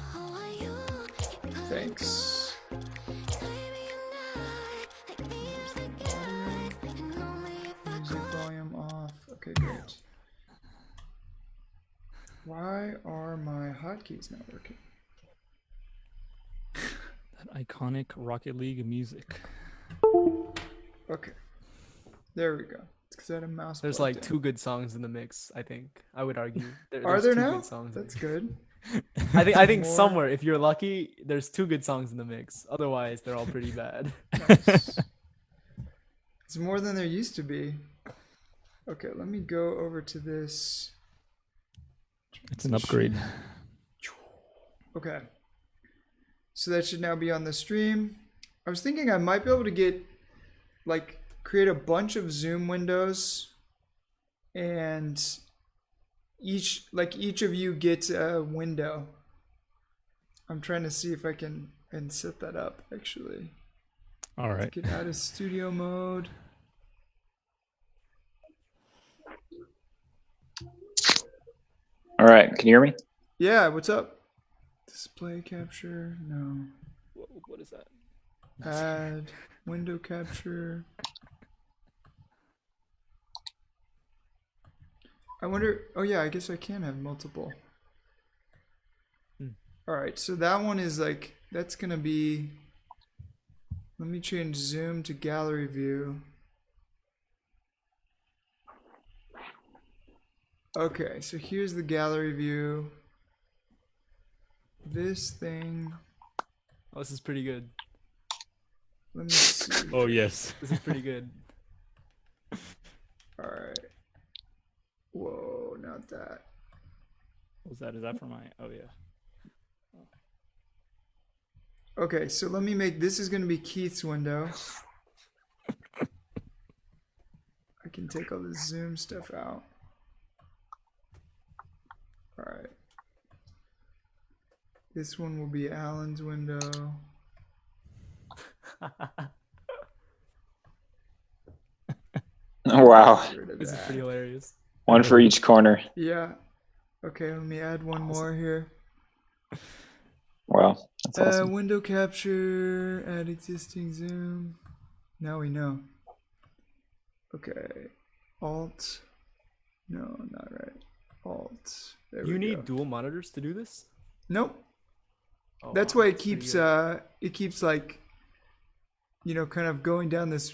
Speaker 1: Thanks. Music volume off. Okay, great. Why are my hotkeys not working?
Speaker 3: That iconic Rocket League music.
Speaker 1: Okay. There we go. It's because I had a mouse.
Speaker 4: There's like 2 good songs in the mix, I think. I would argue.
Speaker 1: Are there
Speaker 4: 2
Speaker 1: now?
Speaker 4: Good songs.
Speaker 1: That's good.
Speaker 4: I think somewhere, if you're lucky, there's 2 good songs in the mix. Otherwise, they're all pretty bad.
Speaker 1: Nice. It's more than there used to be. Okay, let me go over to this.
Speaker 3: It's an upgrade.
Speaker 1: Okay. So that should now be on the stream. I was thinking I might be able to get, like, create a bunch of Zoom windows, and each of you gets a window. I'm trying to see if I can set that up actually.
Speaker 3: All right.
Speaker 1: Get out of studio mode.
Speaker 5: All right, can you hear me?
Speaker 1: Yeah, what's up? Display capture, no.
Speaker 4: What is that?
Speaker 1: Add window capture. I wonder, oh yeah, I guess I can have multiple. All right, so that one is like, that's gonna be, let me change zoom to gallery view. Okay, so here's the gallery view. This thing.
Speaker 4: Oh, this is pretty good.
Speaker 1: Let me see.
Speaker 3: Oh yes.
Speaker 4: This is pretty good.
Speaker 1: All right. Whoa, not that.
Speaker 3: What was that? Is that for my? Oh yeah.
Speaker 1: Okay, so let me make this is going to be Keith's window. I can take all the zoom stuff out. All right. This one will be Alan's window.
Speaker 5: Oh, wow.
Speaker 1: Get rid of
Speaker 4: This is
Speaker 1: that.
Speaker 4: pretty hilarious.
Speaker 5: One for each corner.
Speaker 1: Yeah. Okay, let me add one more here.
Speaker 5: Wow. That's awesome.
Speaker 1: Window capture, add existing zoom. Now we know. Okay. Alt. No, not right. Alt. There
Speaker 4: You
Speaker 1: we
Speaker 4: need
Speaker 1: go.
Speaker 4: dual monitors to do this?
Speaker 1: Nope.
Speaker 4: Oh,
Speaker 1: That's
Speaker 4: wow,
Speaker 1: why
Speaker 4: pretty good.
Speaker 1: it keeps like, kind of going down this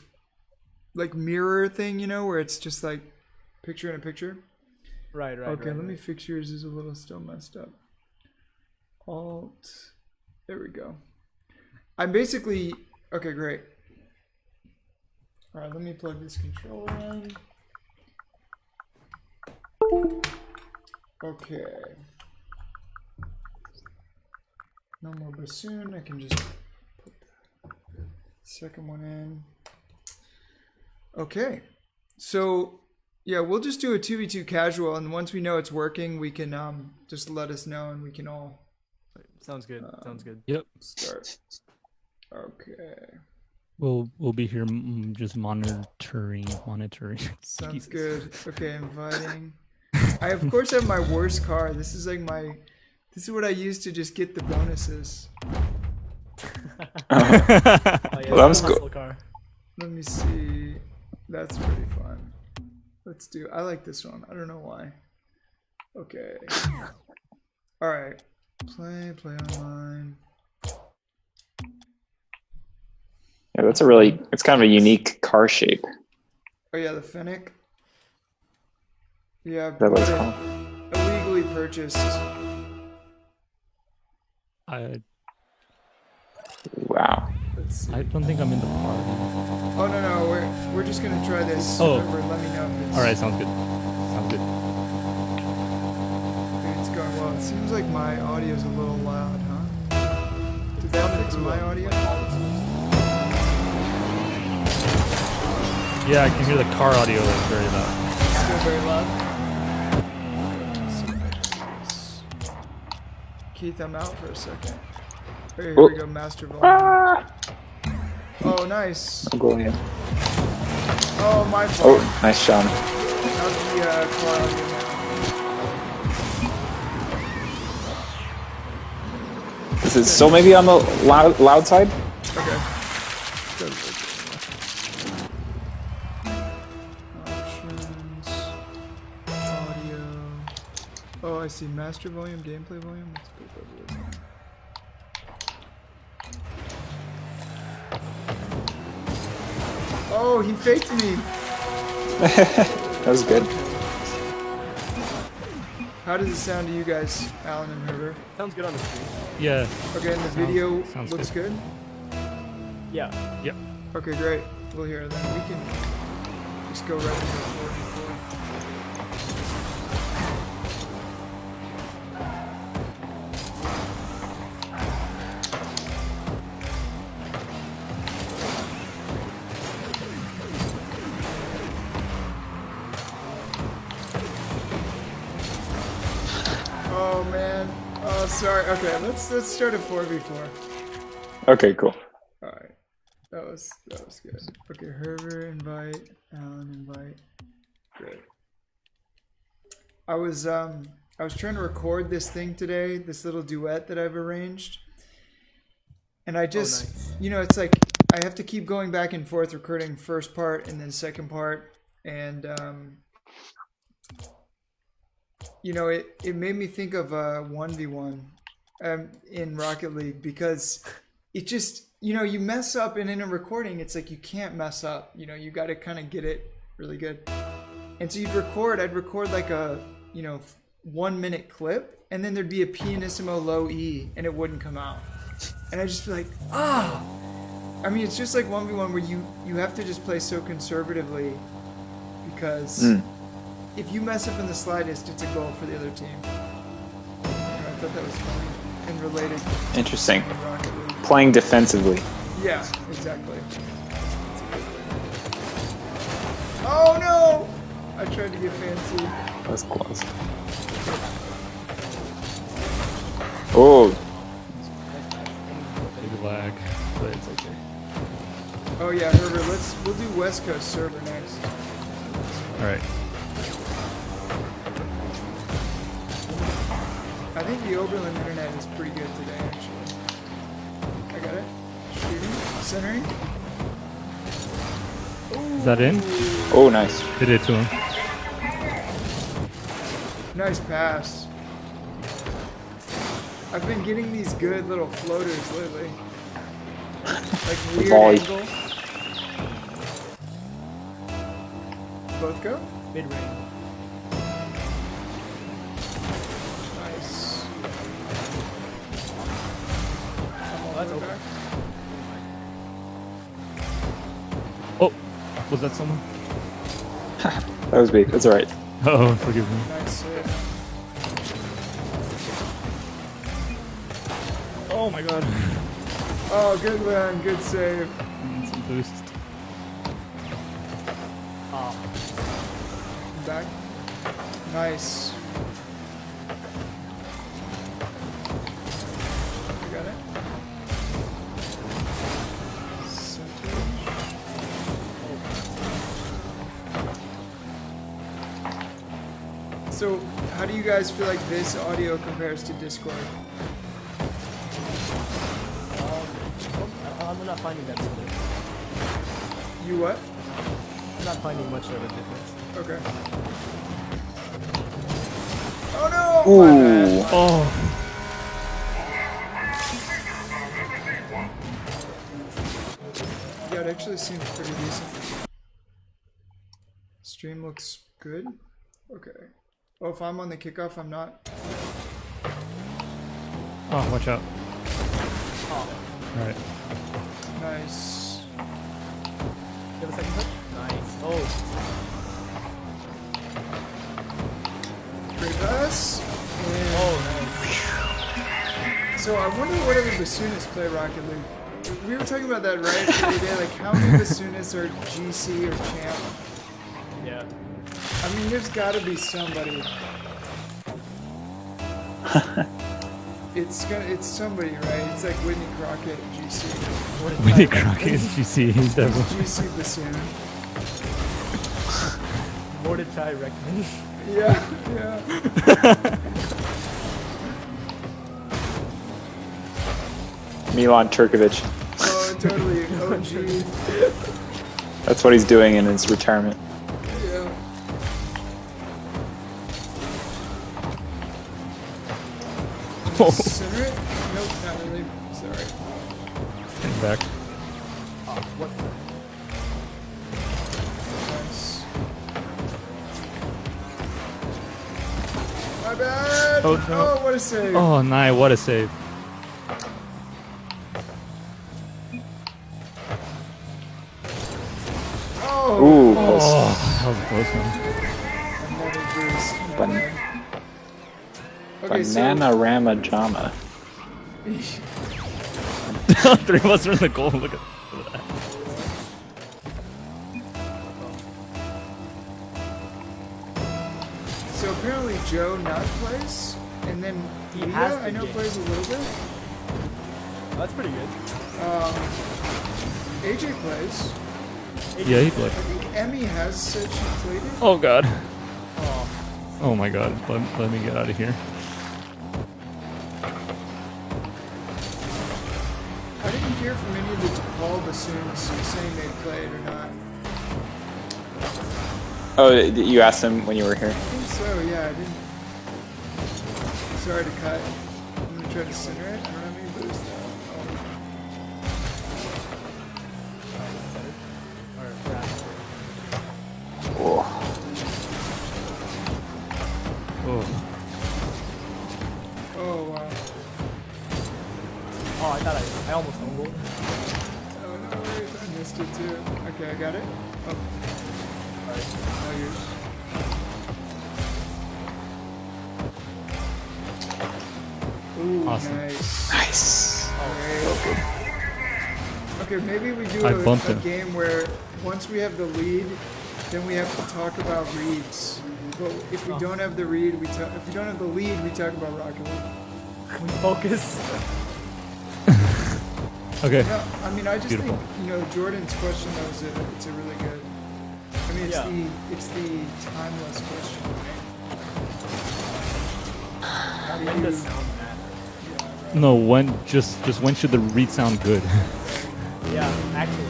Speaker 1: like mirror thing, where it's just like picture in a picture.
Speaker 4: Right.
Speaker 1: Okay, let me
Speaker 4: right.
Speaker 1: fix yours. Is a little still messed up. Alt. There we go. I'm basically okay. Great. All right, let me plug this controller in. Okay. No more bassoon. I can just put the second one in. Okay. So yeah, we'll just do a 2v2 casual, and once we know it's working, we can just let us know, and we can all
Speaker 4: Sounds good. Sounds good.
Speaker 3: Yep.
Speaker 1: start. Okay.
Speaker 3: We'll be here just monitoring.
Speaker 1: Sounds
Speaker 3: Jesus.
Speaker 1: good. Okay, inviting. I of course have my worst car. This is like this is what I use to just get the bonuses.
Speaker 4: Oh, yeah,
Speaker 5: Well, that was
Speaker 4: muscle
Speaker 5: cool.
Speaker 4: car.
Speaker 1: Let me see. That's pretty fun. Let's do. I like this one. I don't know why. Okay. All right. Play online.
Speaker 5: Yeah, it's kind of a unique car shape.
Speaker 1: Oh yeah, the Fennec. Yeah,
Speaker 5: That looks
Speaker 1: bought
Speaker 5: cool.
Speaker 1: it illegally purchased.
Speaker 5: Wow.
Speaker 1: Let's see.
Speaker 3: I don't think I'm in the party.
Speaker 1: Oh no, we're just gonna try this.
Speaker 3: Oh.
Speaker 1: Remember, let me know if it's
Speaker 3: All right, sounds good.
Speaker 1: if it's going well. It seems like my audio is a little loud, huh? Did that fix my audio?
Speaker 3: Yeah, I can hear the car audio like very loud.
Speaker 1: Still very loud. Keith, I'm out for a second. Here
Speaker 5: Oh.
Speaker 1: we go, master volume.
Speaker 5: Ah!
Speaker 1: Oh, nice.
Speaker 5: I'm going in.
Speaker 1: Oh, my fault.
Speaker 5: Oh, nice, Sean.
Speaker 1: How's the car audio now?
Speaker 5: Is it still maybe on the loud side?
Speaker 1: Okay. Options. Audio. Oh, I see. Master volume, gameplay volume. Let's put that over there. Oh, he faked me.
Speaker 5: That was good.
Speaker 1: How does it sound to you guys, Alan and Herbert?
Speaker 4: Sounds good on the screen.
Speaker 3: Yeah.
Speaker 1: Okay, and the video
Speaker 3: sounds
Speaker 1: looks good.
Speaker 4: Yeah.
Speaker 3: Yep.
Speaker 1: Okay, great. We'll hear it then. We can just go right into 4v4. Oh man. Oh, sorry. Okay, let's start at 4v4.
Speaker 5: Okay, cool.
Speaker 1: All right. That was good. Okay, Herbert invite, Alan invite. Great. I was trying to record this thing today, this little duet that I've arranged. And I just,
Speaker 4: nice.
Speaker 1: It's like I have to keep going back and forth recording first part and then second part, and it made me think of 1v1 in Rocket League, because it just, you mess up, and in a recording it's like you can't mess up, you got to kind of get it really good. And so I'd record like a 1 minute clip, and then there'd be a pianissimo low E and it wouldn't come out, and I'd just be like, I mean, it's just like 1v1 where you have to just play so conservatively, because if you mess up in the slightest, it's a goal for the other team. thought that was funny and related.
Speaker 5: Interesting.
Speaker 1: to Rocket League.
Speaker 5: Playing defensively.
Speaker 1: Yeah, exactly. Oh no! I tried to get fancy.
Speaker 5: That was close. Oh,
Speaker 3: Big lag, but it's okay.
Speaker 1: Oh yeah, Herbert, we'll do West Coast server next.
Speaker 3: All right.
Speaker 1: I think the Oberlin internet is pretty good today, actually. I got it. Shooting, centering.
Speaker 3: Is that in?
Speaker 5: oh, nice.
Speaker 3: Did it to him.
Speaker 1: Nice pass. I've been getting these good little floaters lately. Like weird
Speaker 5: Volley.
Speaker 1: angle. Both go?
Speaker 4: Mid-range.
Speaker 1: Nice.
Speaker 4: That's open.
Speaker 1: Back.
Speaker 3: Oh, was that someone?
Speaker 5: That was big. That's all right.
Speaker 3: Oh, forgive me.
Speaker 1: Nice save.
Speaker 3: Oh my god.
Speaker 1: Oh, good one. Good save.
Speaker 3: Need some boost.
Speaker 1: Back. Nice. You got it? Center. So, how do you guys feel like this audio compares to Discord?
Speaker 4: I'm not finding that similar.
Speaker 1: You what?
Speaker 4: I'm not finding much of a difference.
Speaker 1: Okay. Oh no! My bad.
Speaker 5: Ooh.
Speaker 3: Oh.
Speaker 1: Yeah, it actually seems pretty decent. Stream looks good. Okay. Oh, if I'm on the kickoff, I'm not.
Speaker 3: Oh, watch out.
Speaker 4: Oh,
Speaker 3: All right.
Speaker 1: Nice.
Speaker 4: you have a second touch? Nice. Oh,
Speaker 1: Great pass. And
Speaker 4: oh, nice.
Speaker 1: so I wonder what other bassoonists play Rocket League. We were talking about that right the other day. Like, how many bassoonists are GC or champ?
Speaker 4: Yeah.
Speaker 1: I mean, there's got to be somebody. It's somebody, right? It's like Whitney Crockett, GC.
Speaker 3: Whitney Crockett is GC. He's definitely.
Speaker 1: GC bassoon.
Speaker 4: Mordechai Reckman.
Speaker 1: Yeah, yeah.
Speaker 5: Milan Turkovic.
Speaker 1: Oh, totally. OG.
Speaker 5: That's what he's doing in his retirement.
Speaker 1: Yeah.
Speaker 3: Oh.
Speaker 1: Center it? Nope, not really. Sorry.
Speaker 3: Getting back.
Speaker 4: Oh, what?
Speaker 1: Nice. My bad.
Speaker 3: Oh, no.
Speaker 1: Oh, what a save.
Speaker 3: Oh, nice. What a save.
Speaker 1: Oh.
Speaker 5: Ooh, close.
Speaker 3: Oh, that was a close
Speaker 1: Another boost. My
Speaker 5: Ban-
Speaker 1: bad. Okay,
Speaker 5: Banana Rama Jama.
Speaker 3: one. Three of us are in the goal. Look at that.
Speaker 1: So apparently Joe not plays, and then
Speaker 4: He
Speaker 1: Leah,
Speaker 4: has
Speaker 1: I
Speaker 4: the
Speaker 1: know
Speaker 4: game.
Speaker 1: plays a little bit.
Speaker 4: That's pretty good.
Speaker 1: AJ plays.
Speaker 3: Yeah, he played.
Speaker 1: I think Emmy has said she played it.
Speaker 3: Oh god.
Speaker 4: Oh,
Speaker 3: Oh my god. Let me get out of here.
Speaker 1: I didn't hear from any of the DePaul bassoons saying they played or not.
Speaker 5: Oh, you asked him when you were here.
Speaker 1: I think so, yeah, I didn't. Sorry to cut. I'm gonna try to center it. I don't have any boost though.
Speaker 4: or grass.
Speaker 5: Oh.
Speaker 3: Oh.
Speaker 1: Oh wow.
Speaker 4: Oh, I thought I almost fumbled.
Speaker 1: Oh no, wait, I missed it too. Okay, I got it. Oh. Alright, all yours. Ooh,
Speaker 3: Awesome.
Speaker 1: nice.
Speaker 5: Nice.
Speaker 1: Great. Okay, maybe we do
Speaker 3: I
Speaker 1: a
Speaker 3: bumped him.
Speaker 1: game where once we have the lead, then we have to talk about reads. But if we don't have the read, if we don't have the lead, we talk about Rocket League.
Speaker 4: We focus.
Speaker 3: Okay.
Speaker 1: No, I mean, I just
Speaker 3: Beautiful.
Speaker 1: think Jordan's question though is it's a really good. I mean, it's the timeless question, right? How do
Speaker 4: When
Speaker 1: you?
Speaker 4: does sound matter?
Speaker 3: No, when just when should the read sound good?
Speaker 4: Yeah, actually.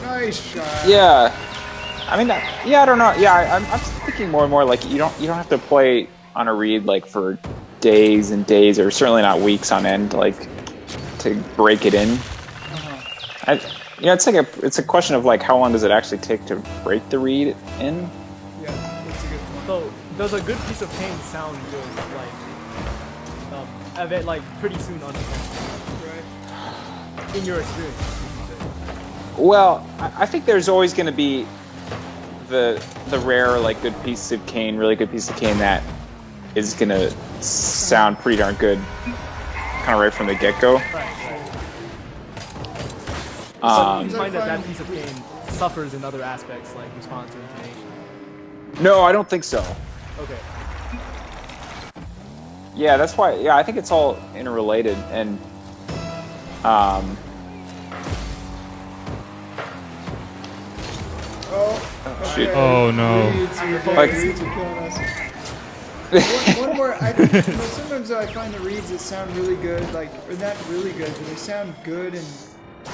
Speaker 1: Nice shot.
Speaker 5: Yeah. I mean, yeah, I don't know. Yeah, I'm thinking more and more like you don't have to play on a read like for days and days, or certainly not weeks on end, like to break it in. It's a question of like how long does it actually take to break the read in?
Speaker 1: Yeah, that's a good point.
Speaker 4: So, does a good piece of paint sound good? Like, like pretty soon on
Speaker 1: Right.
Speaker 4: in your experience?
Speaker 5: Well, I think there's always going to be the rare like good piece of cane, really good piece of cane that is going to sound pretty darn good, kind of right from the get-go.
Speaker 4: Right. So you find that piece of cane suffers in other aspects like response or intonation.
Speaker 5: No, I don't think so.
Speaker 4: Okay.
Speaker 5: Yeah, that's why. Yeah, I think it's all interrelated, and
Speaker 1: Okay.
Speaker 3: Oh, no.
Speaker 1: Reads are
Speaker 5: Like-
Speaker 1: reads are killing us. One more. I think sometimes I find the reads that sound really good, like or not really good, but they sound good and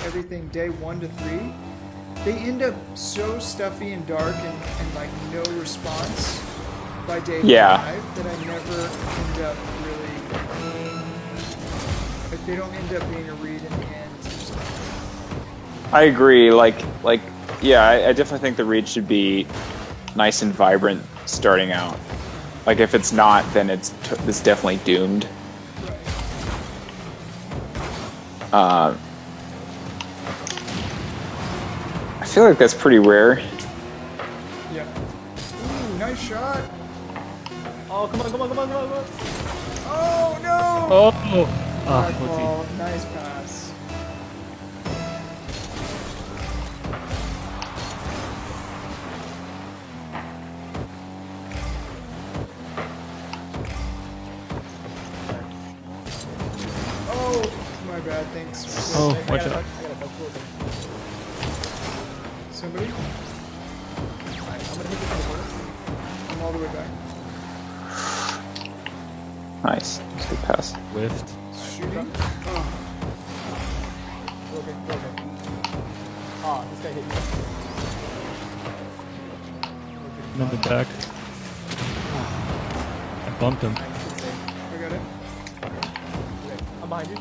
Speaker 1: everything day 1 to 3. They end up so stuffy and dark and like no response by day 5 that I never end up really. Like they don't end up being a read in the end.
Speaker 5: I agree. Yeah, I definitely think the read should be nice and vibrant starting out. Like if it's not, then it's definitely doomed. I feel like that's pretty rare.
Speaker 1: Yeah. Ooh, nice shot.
Speaker 4: Oh, come on.
Speaker 1: Oh no!
Speaker 3: Oh.
Speaker 1: Hard
Speaker 3: Let's
Speaker 1: ball. Nice pass. Oh, my bad. Thanks.
Speaker 3: Oh, watch out.
Speaker 1: Somebody?
Speaker 4: I'm gonna hit this in the corner.
Speaker 1: I'm all the way back.
Speaker 5: Nice. That's a good pass.
Speaker 3: Whiffed.
Speaker 1: Shooting. Oh,
Speaker 4: Okay. Ah, this guy hit me.
Speaker 3: In the back. I bumped him.
Speaker 1: I got it.
Speaker 4: Okay, I'm behind you.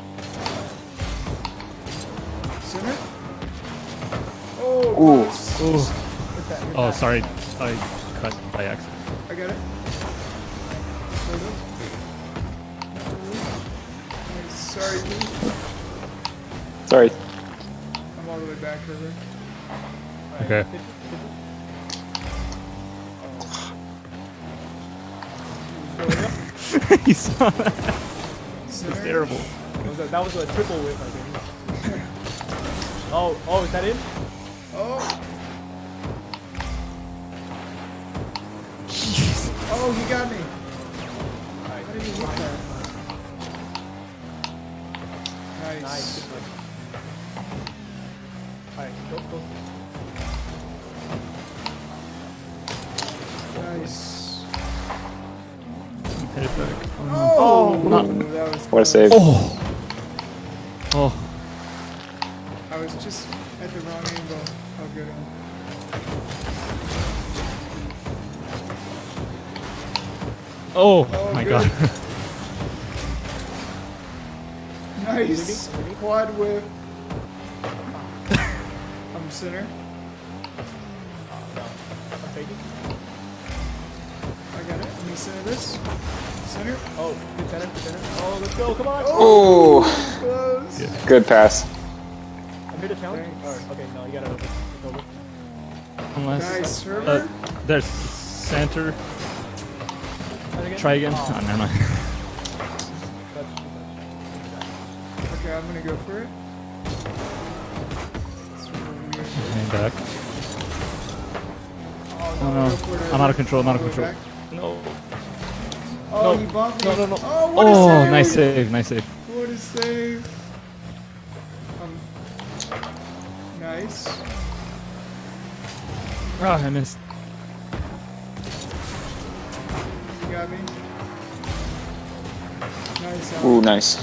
Speaker 1: Center. Oh,
Speaker 5: Ooh.
Speaker 1: close.
Speaker 3: Oh.
Speaker 4: Hit that.
Speaker 3: Oh, sorry. I cut by accident.
Speaker 1: I got it. Hold up. Nice. Sorry, Keith.
Speaker 5: Sorry.
Speaker 1: I'm all the way back over.
Speaker 3: Okay. He saw that.
Speaker 1: Center.
Speaker 3: It's terrible.
Speaker 4: That was a triple whip, I think. Oh, is that in?
Speaker 1: Oh. Oh, he got me. How did he hit that? Nice.
Speaker 4: Nice. Good one. Alright, go.
Speaker 1: Nice.
Speaker 3: Hit it back.
Speaker 1: Oh,
Speaker 3: no.
Speaker 1: that was
Speaker 5: What a
Speaker 1: close.
Speaker 5: save.
Speaker 3: Oh. Oh.
Speaker 1: I was just at the wrong angle. How good one.
Speaker 3: Oh,
Speaker 1: Oh,
Speaker 3: my
Speaker 1: good.
Speaker 3: god.
Speaker 1: Nice. Quad whip. I'm center.
Speaker 4: I'm taking.
Speaker 1: I got it. Let me center this. Center.
Speaker 4: Oh, good center. Oh, let's go, come on!
Speaker 5: Oh,
Speaker 1: Close.
Speaker 3: Yeah.
Speaker 5: good pass.
Speaker 4: I'm here to challenge.
Speaker 1: Thanks.
Speaker 4: Okay, no, you gotta it's over.
Speaker 3: Unless
Speaker 1: Nice server.
Speaker 3: there's center.
Speaker 4: I think
Speaker 3: Try again.
Speaker 4: Oh.
Speaker 3: Oh, never mind.
Speaker 1: Okay, I'm gonna go for it. It's really weird.
Speaker 3: Hang back.
Speaker 1: Oh
Speaker 3: Oh
Speaker 1: no,
Speaker 3: no.
Speaker 1: go for it,
Speaker 3: I'm out of control. I'm out of
Speaker 1: All the way
Speaker 3: control.
Speaker 1: back.
Speaker 3: No.
Speaker 1: Oh,
Speaker 3: No.
Speaker 1: he bumped me.
Speaker 3: No, no, no.
Speaker 1: Oh, what a
Speaker 3: Oh,
Speaker 1: save!
Speaker 3: nice save. Nice save.
Speaker 1: What a save! Nice.
Speaker 3: Oh, I missed.
Speaker 1: You got me. Nice. Alan.
Speaker 5: Ooh, nice.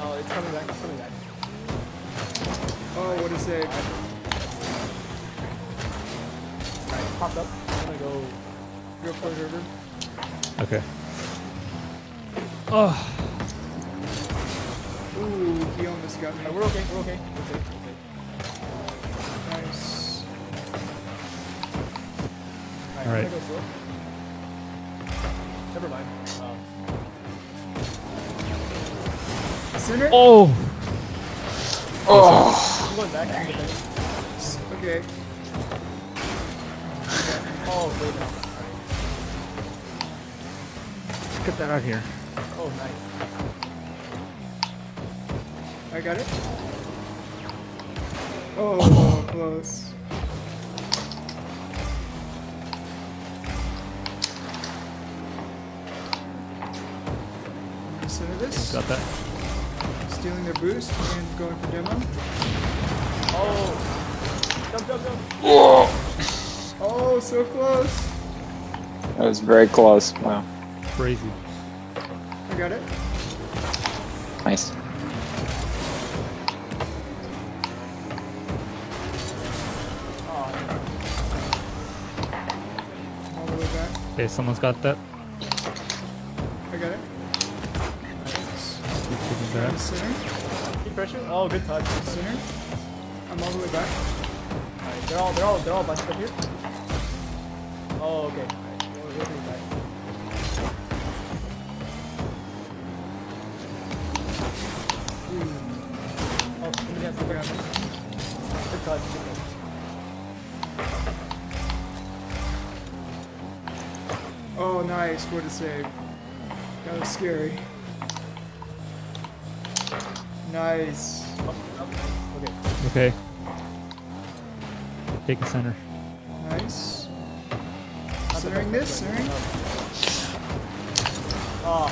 Speaker 4: Oh, it's coming back. It's coming back.
Speaker 1: Oh, what a save!
Speaker 4: Alright, popped up. I'm gonna go.
Speaker 1: Go for it, River.
Speaker 3: Okay. Oh.
Speaker 1: Ooh, he almost got me.
Speaker 4: We're okay. We're okay. We're okay.
Speaker 1: Nice.
Speaker 3: All right.
Speaker 4: I'm gonna go slow. Never mind.
Speaker 1: Center?
Speaker 3: Oh.
Speaker 5: Oh,
Speaker 4: I'm going back. I'm going back.
Speaker 1: Okay.
Speaker 4: Oh, great now.
Speaker 3: Get that out here.
Speaker 4: Oh, nice.
Speaker 1: I got it. Oh, close. Center this.
Speaker 3: Got that.
Speaker 1: Stealing their boost and going for demo.
Speaker 4: Oh. Jump, jump, jump.
Speaker 5: whoa.
Speaker 1: Oh, so close.
Speaker 5: That was very close. Wow.
Speaker 3: Crazy.
Speaker 1: I got it.
Speaker 5: Nice.
Speaker 1: All the way back.
Speaker 3: Okay, someone's got that.
Speaker 1: I got it.
Speaker 3: Keep taking
Speaker 1: Trying to
Speaker 3: that.
Speaker 1: center.
Speaker 4: Keep pressure. Oh, good touch. Good touch.
Speaker 1: Center. I'm all the way back.
Speaker 4: Alright, they're all bunched up here. Oh, okay. Alright, we're getting back. Oh, somebody has to grab it. Good touch. Good touch.
Speaker 1: Oh, nice. What a save. That was scary. Nice.
Speaker 4: Oh, okay.
Speaker 3: Okay. Take the center.
Speaker 1: Nice. Centering this, centering.
Speaker 4: Oh,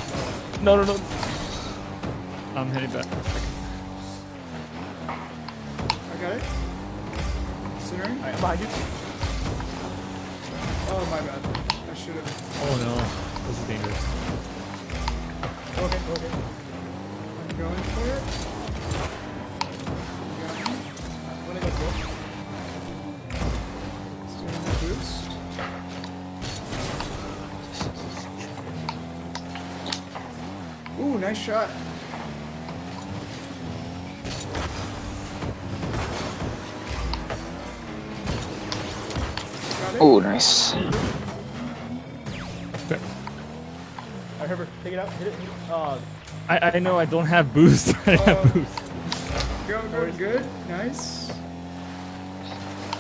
Speaker 3: No, no, no. I'm heading back.
Speaker 1: I got it. Centering.
Speaker 4: alright, behind you.
Speaker 1: Oh, my bad. I should have.
Speaker 3: Oh no. This is dangerous.
Speaker 4: Okay, okay.
Speaker 1: I'm going for it. You got me.
Speaker 4: I'm gonna go slow.
Speaker 1: Stealing the boost. Ooh, nice shot. Got it.
Speaker 5: Oh, nice.
Speaker 3: Okay.
Speaker 4: Alright, Herbert, take it out. Hit it. Hit it. Oh,
Speaker 3: I know I don't have boost. I don't have boost.
Speaker 1: Go, good. Nice.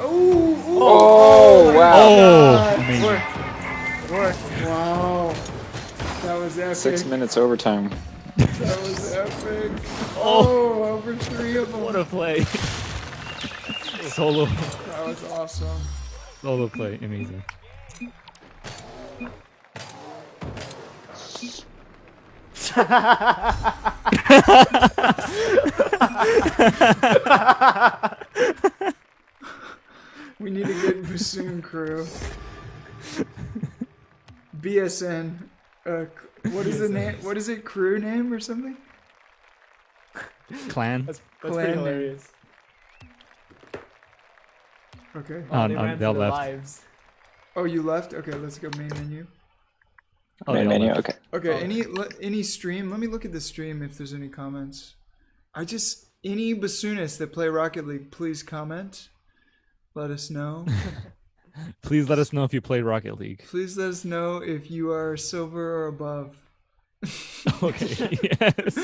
Speaker 1: Oh,
Speaker 5: Oh,
Speaker 1: my
Speaker 5: wow.
Speaker 3: Oh,
Speaker 1: God.
Speaker 3: amazing.
Speaker 4: it worked.
Speaker 1: Wow. That was epic.
Speaker 5: 6 minutes overtime.
Speaker 1: That was epic. Oh, over 3 of them.
Speaker 3: What a play. Solo.
Speaker 1: That was awesome.
Speaker 3: Solo play. Amazing.
Speaker 1: We need to get Bassoon crew. BSN. What is the name? What is it? Crew name or something?
Speaker 3: Clan.
Speaker 4: That's
Speaker 1: Clan
Speaker 4: pretty
Speaker 1: name.
Speaker 4: hilarious.
Speaker 1: Okay.
Speaker 4: Oh, they
Speaker 3: On
Speaker 4: ran
Speaker 3: they'll
Speaker 4: for their
Speaker 3: left.
Speaker 4: lives.
Speaker 1: Oh, you left? Okay, let's go main menu.
Speaker 3: Oh,
Speaker 5: Main
Speaker 3: they all
Speaker 5: menu.
Speaker 3: left.
Speaker 5: Okay.
Speaker 1: Okay, any stream? Let me look at the stream if there's any comments. Any bassoonists that play Rocket League, please comment. Let us know.
Speaker 3: Please let us know if you play Rocket League.
Speaker 1: Please let us know if you are silver or above.
Speaker 3: Okay. Yes.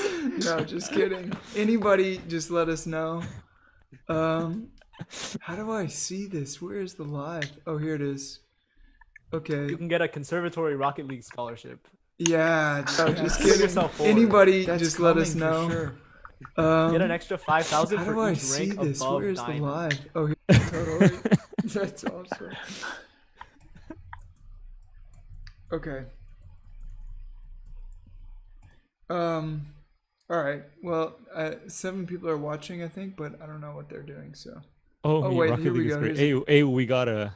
Speaker 1: No, just kidding. Anybody, just let us know. How do I see this? Where is the live? Oh, here it is. Okay.
Speaker 4: You can get a conservatory Rocket League scholarship.
Speaker 1: Yeah. Just
Speaker 4: Put
Speaker 1: kidding.
Speaker 4: yourself forward.
Speaker 1: Anybody, That's just let us coming for know.
Speaker 4: Sure. Get an extra 5,000
Speaker 1: How do
Speaker 4: for
Speaker 1: I
Speaker 4: each
Speaker 1: see
Speaker 4: rank
Speaker 1: this?
Speaker 4: above
Speaker 1: Where's the
Speaker 4: diamond.
Speaker 1: live? Oh, here. Totally. That's awesome. Okay. All right. Well, 7 people are watching, I think, but I don't know what they're doing. So.
Speaker 3: Oh,
Speaker 1: Oh, wait,
Speaker 3: Rocket
Speaker 1: here we
Speaker 3: League is
Speaker 1: go.
Speaker 3: great.
Speaker 1: Here's
Speaker 3: Hey, we got a.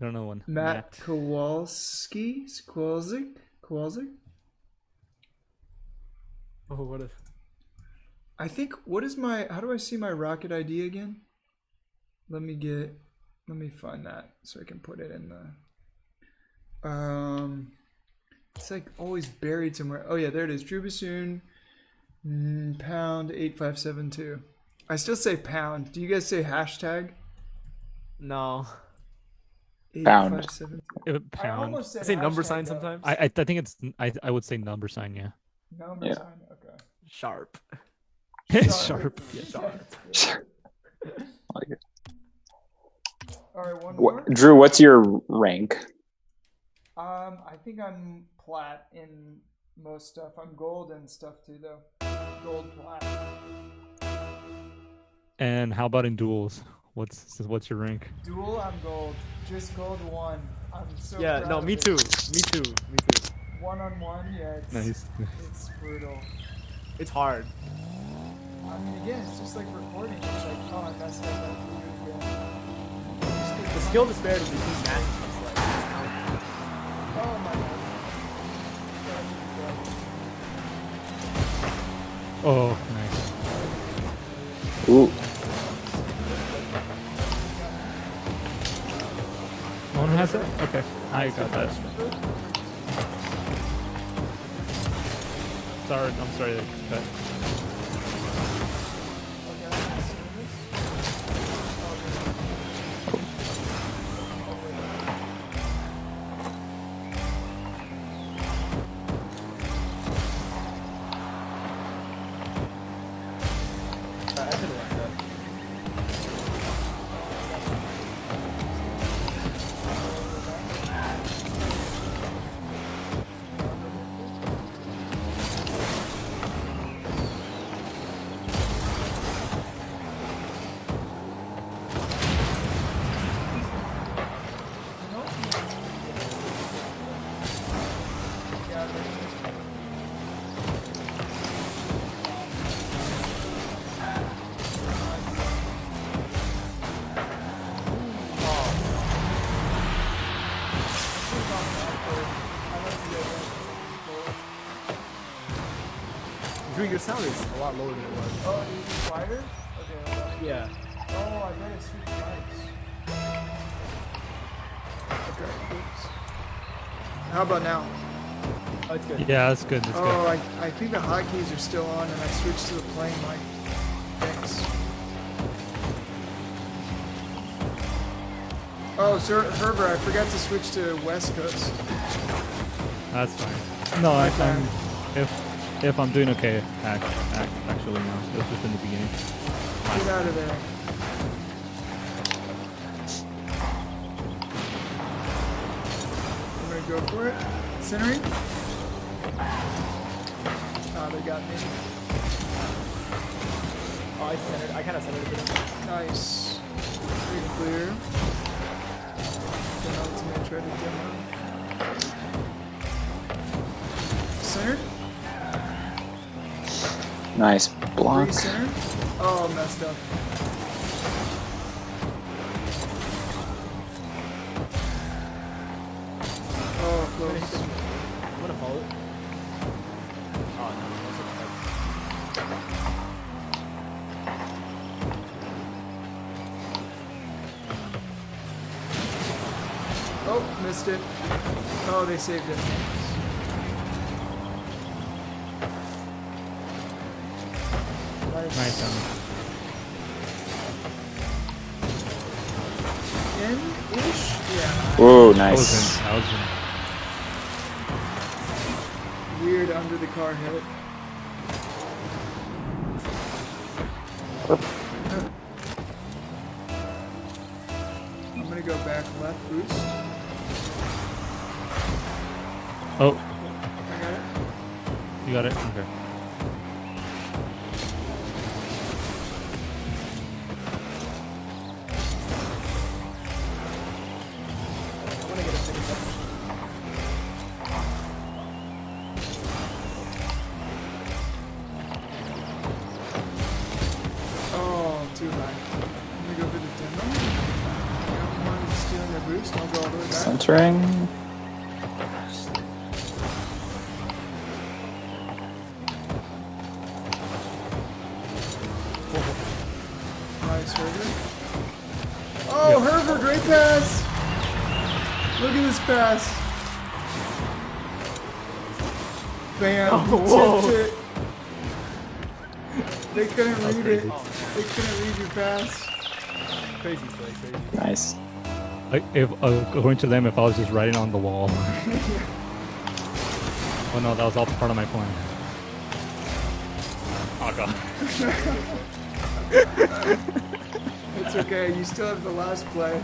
Speaker 3: I don't know one.
Speaker 1: Matt Kowalski. Kowalczyk.
Speaker 4: Oh, what if?
Speaker 1: I think. What is my? How do I see my Rocket ID again? Let me find that so I can put it in the. It's like always buried somewhere. Oh yeah, there it is. Drew Bassoon, pound 8572. I still say pound. Do you guys say hashtag?
Speaker 4: No.
Speaker 5: Pound.
Speaker 1: 8572. I
Speaker 3: Pound.
Speaker 1: almost said
Speaker 4: I say number
Speaker 1: hashtag,
Speaker 4: sign
Speaker 1: though.
Speaker 4: sometimes.
Speaker 3: I think it's. I would say number sign. Yeah.
Speaker 1: Number
Speaker 5: Yeah.
Speaker 1: sign. Okay.
Speaker 4: Sharp.
Speaker 3: Sharp.
Speaker 4: Yeah, sharp.
Speaker 5: Like it.
Speaker 1: All right, one more.
Speaker 5: Drew, what's your rank?
Speaker 1: I think I'm plat in most stuff. I'm gold and stuff too, though. Gold plat.
Speaker 3: And how about in duels? What's your rank?
Speaker 1: Duel, I'm gold. Just gold 1. I'm so
Speaker 4: Yeah,
Speaker 1: proud
Speaker 4: no,
Speaker 1: of
Speaker 4: me
Speaker 1: it.
Speaker 4: too. Me too.
Speaker 1: 1-on-1, yeah, it's
Speaker 3: Nice.
Speaker 1: it's brutal.
Speaker 4: It's hard.
Speaker 1: I mean, again, it's just like recording. It's like, oh, I messed up. I have to do it again. Just get
Speaker 4: The skill disparity between Matt and us, like,
Speaker 1: Oh my god.
Speaker 3: Oh, nice.
Speaker 5: Ooh.
Speaker 3: No one has it? Okay, I got that. Sorry, I'm sorry. That
Speaker 4: I could've liked that. Drew, your sound is a lot lower than it was.
Speaker 1: Oh, you need wider? Okay, hold on.
Speaker 4: Yeah.
Speaker 1: Oh, I better switch mics. Okay, oops. How about now?
Speaker 4: Oh, it's good.
Speaker 3: yeah, that's good. That's
Speaker 1: Oh,
Speaker 3: good.
Speaker 1: I think the hotkeys are still on and I switched to the playing mic. Thanks. Oh, sir, Herbert, I forgot to switch to West Coast.
Speaker 3: That's fine. No, if I'm doing okay, actually no, it was just in the beginning.
Speaker 1: Get out of there. I'm gonna go for it. Centering. Oh, they got me.
Speaker 4: Oh, I kind of centered it.
Speaker 1: Nice. Pretty clear. Then ultimate try to demo. Center.
Speaker 5: Nice block.
Speaker 1: Re-center. Oh, messed up. Oh, close.
Speaker 4: I'm gonna follow it. Oh, no. That's
Speaker 1: Oh, missed it. Oh, they saved it.
Speaker 3: Nice.
Speaker 1: In-ish? Yeah.
Speaker 5: Whoa,
Speaker 3: That was
Speaker 5: nice.
Speaker 3: in. That was in.
Speaker 1: Weird under the car hit. I'm gonna go back left boost.
Speaker 3: Oh,
Speaker 1: I got it.
Speaker 3: you got it. Okay.
Speaker 4: I want to get a finish up.
Speaker 1: Oh, too high. I'm gonna go for the demo. One stealing their boost. I'll go all the way back.
Speaker 5: Centering.
Speaker 1: Nice, Herver. Oh, Herver, great pass! Look at this pass. Bam.
Speaker 4: Oh,
Speaker 1: he
Speaker 4: whoa.
Speaker 1: tipped it. They couldn't read it.
Speaker 3: crazy.
Speaker 1: They couldn't read your pass.
Speaker 4: Crazy play, crazy.
Speaker 5: Nice.
Speaker 3: Like if according to them, if I was just writing on the wall. Oh no, that was all part of my plan. Oh god.
Speaker 1: It's okay. You still have the last play.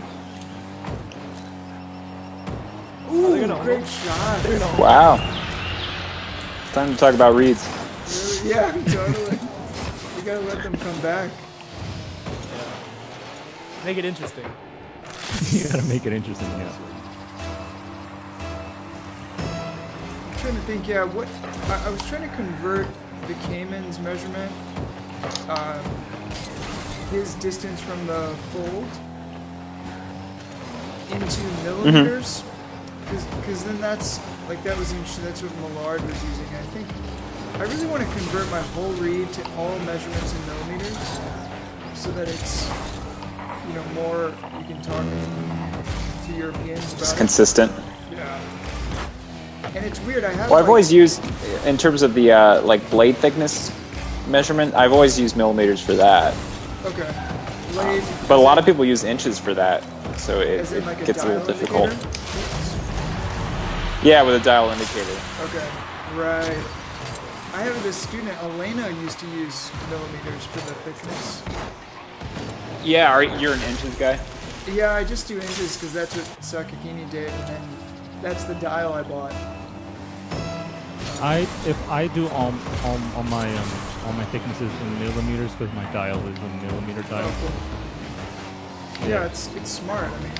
Speaker 4: Oh, they're
Speaker 1: Ooh,
Speaker 4: gonna
Speaker 1: great shot.
Speaker 5: Wow. Time to talk about reads.
Speaker 1: Really? Yeah, totally. You gotta let them come back.
Speaker 4: Make it interesting.
Speaker 3: You gotta make it interesting, yeah.
Speaker 1: I'm trying to think, yeah, what I was trying to convert the Cayman's measurement, his distance from the fold into millimeters, because then that's like that was interesting. That's what Millard was using. I think I really want to convert my whole read to all measurements in millimeters, so that it's more you can talk to Europeans about
Speaker 5: Just
Speaker 1: it.
Speaker 5: consistent.
Speaker 1: Yeah. And it's weird. I have.
Speaker 5: Well, I've
Speaker 1: like-
Speaker 5: always used, in terms of the like blade thickness measurement, I've always used millimeters for that.
Speaker 1: Okay. Blade.
Speaker 5: But a lot of people use inches for that, so it,
Speaker 1: As in like a
Speaker 5: gets a little
Speaker 1: dial
Speaker 5: difficult.
Speaker 1: indicator?
Speaker 5: Yeah, with a dial indicator.
Speaker 1: Okay. Right. I have this student, Elena, used to use millimeters for the thickness.
Speaker 5: Yeah, you're an inches guy?
Speaker 1: Yeah, I just do inches because that's what Sakakini did, and then that's the dial I bought.
Speaker 3: If I do all my thicknesses in millimeters because my dial is a millimeter dial.
Speaker 1: Oh, cool. Yeah, it's smart. I mean,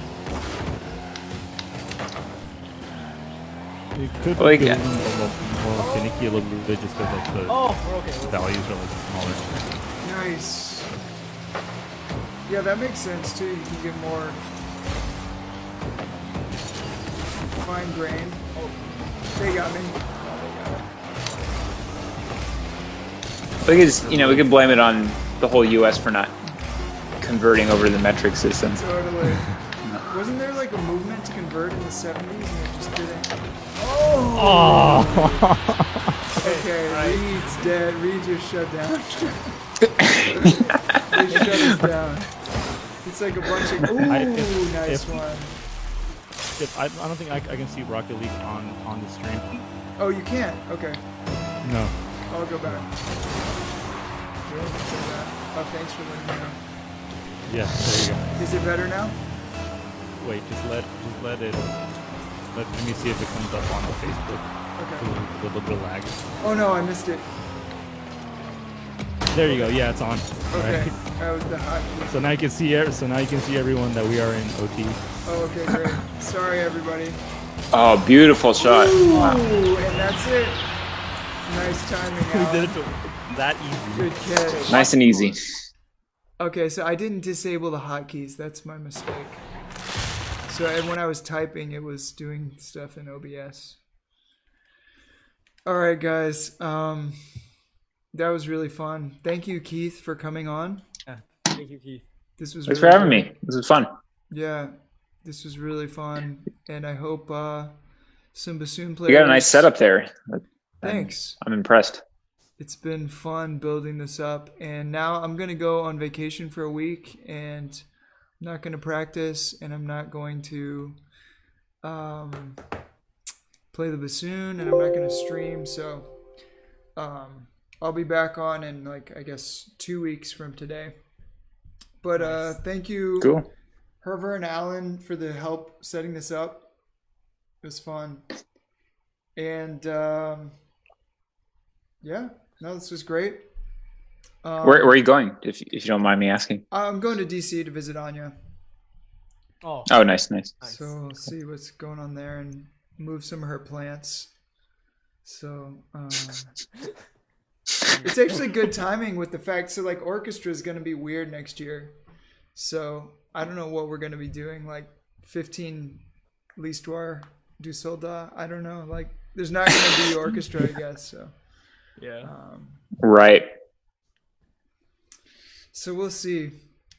Speaker 3: It could
Speaker 5: Well,
Speaker 3: be
Speaker 5: yeah.
Speaker 3: more finicky a little bit just because like the
Speaker 4: Oh, we're okay. We're
Speaker 3: values are like smaller.
Speaker 1: nice. Yeah, that makes sense too. You can get more fine grained. Oh, they got me.
Speaker 5: We could just, we could blame it on the whole U.S. for not converting over to the metric system.
Speaker 1: Totally. Wasn't there like a movement to convert in the 70s and it just didn't? Oh! Okay, Reed's dead. Reed just shut down. They shut us down. It's like a bunch of. Ooh, nice one.
Speaker 3: I don't think I can see Rocket League on the stream.
Speaker 1: Oh, you can't? Okay.
Speaker 3: No.
Speaker 1: I'll go back. Oh, thanks for letting me know.
Speaker 3: Yeah, there you
Speaker 1: Is it better now?
Speaker 3: go. Wait, just let it. Let me see if it comes up on the Facebook.
Speaker 1: Okay.
Speaker 3: With a little bit of lag.
Speaker 1: Oh no, I missed it.
Speaker 3: There you go. Yeah, it's on.
Speaker 1: Okay.
Speaker 3: Right.
Speaker 1: That was the hot key.
Speaker 3: So now you can see. So now you can see everyone that we are in OT.
Speaker 1: Oh, okay, great. Sorry, everybody.
Speaker 5: Oh, beautiful shot.
Speaker 1: Ooh,
Speaker 5: Wow.
Speaker 1: and that's it. Nice timing,
Speaker 3: We did
Speaker 1: Alan.
Speaker 3: it that easy.
Speaker 1: Good catch.
Speaker 5: Nice and easy.
Speaker 1: Okay, so I didn't disable the hotkeys. That's my mistake. So and when I was typing, it was doing stuff in OBS. All right, guys. That was really fun. Thank you, Keith, for coming on.
Speaker 4: Yeah. Thank you, Keith.
Speaker 1: This was
Speaker 5: Thanks
Speaker 1: really
Speaker 5: for having
Speaker 1: good.
Speaker 5: me. This was fun.
Speaker 1: Yeah, this was really fun, and I hope some bassoon players.
Speaker 5: You got a nice setup there.
Speaker 1: Thanks.
Speaker 5: I'm impressed.
Speaker 1: It's been fun building this up, and now I'm gonna go on vacation for a week, and I'm not gonna practice, and I'm not going to play the bassoon, and I'm not gonna stream. So I'll be back on in like I guess 2 weeks from today. But thank you,
Speaker 5: Cool.
Speaker 1: Herver and Alan, for the help setting this up. It was fun. And yeah, no, this was great.
Speaker 5: Where are you going, if you don't mind me asking?
Speaker 1: I'm going to DC to visit Anya.
Speaker 4: Oh,
Speaker 5: Oh, nice.
Speaker 4: nice.
Speaker 1: So we'll see what's going on there and move some of her plants. So it's actually good timing with the fact, so like orchestra is going to be weird next year. So I don't know what we're going to be doing, like 15 L'Histoire du Soldat. I don't know. Like there's not going to be orchestra, I guess. So
Speaker 4: Yeah.
Speaker 5: Right.
Speaker 1: So we'll see.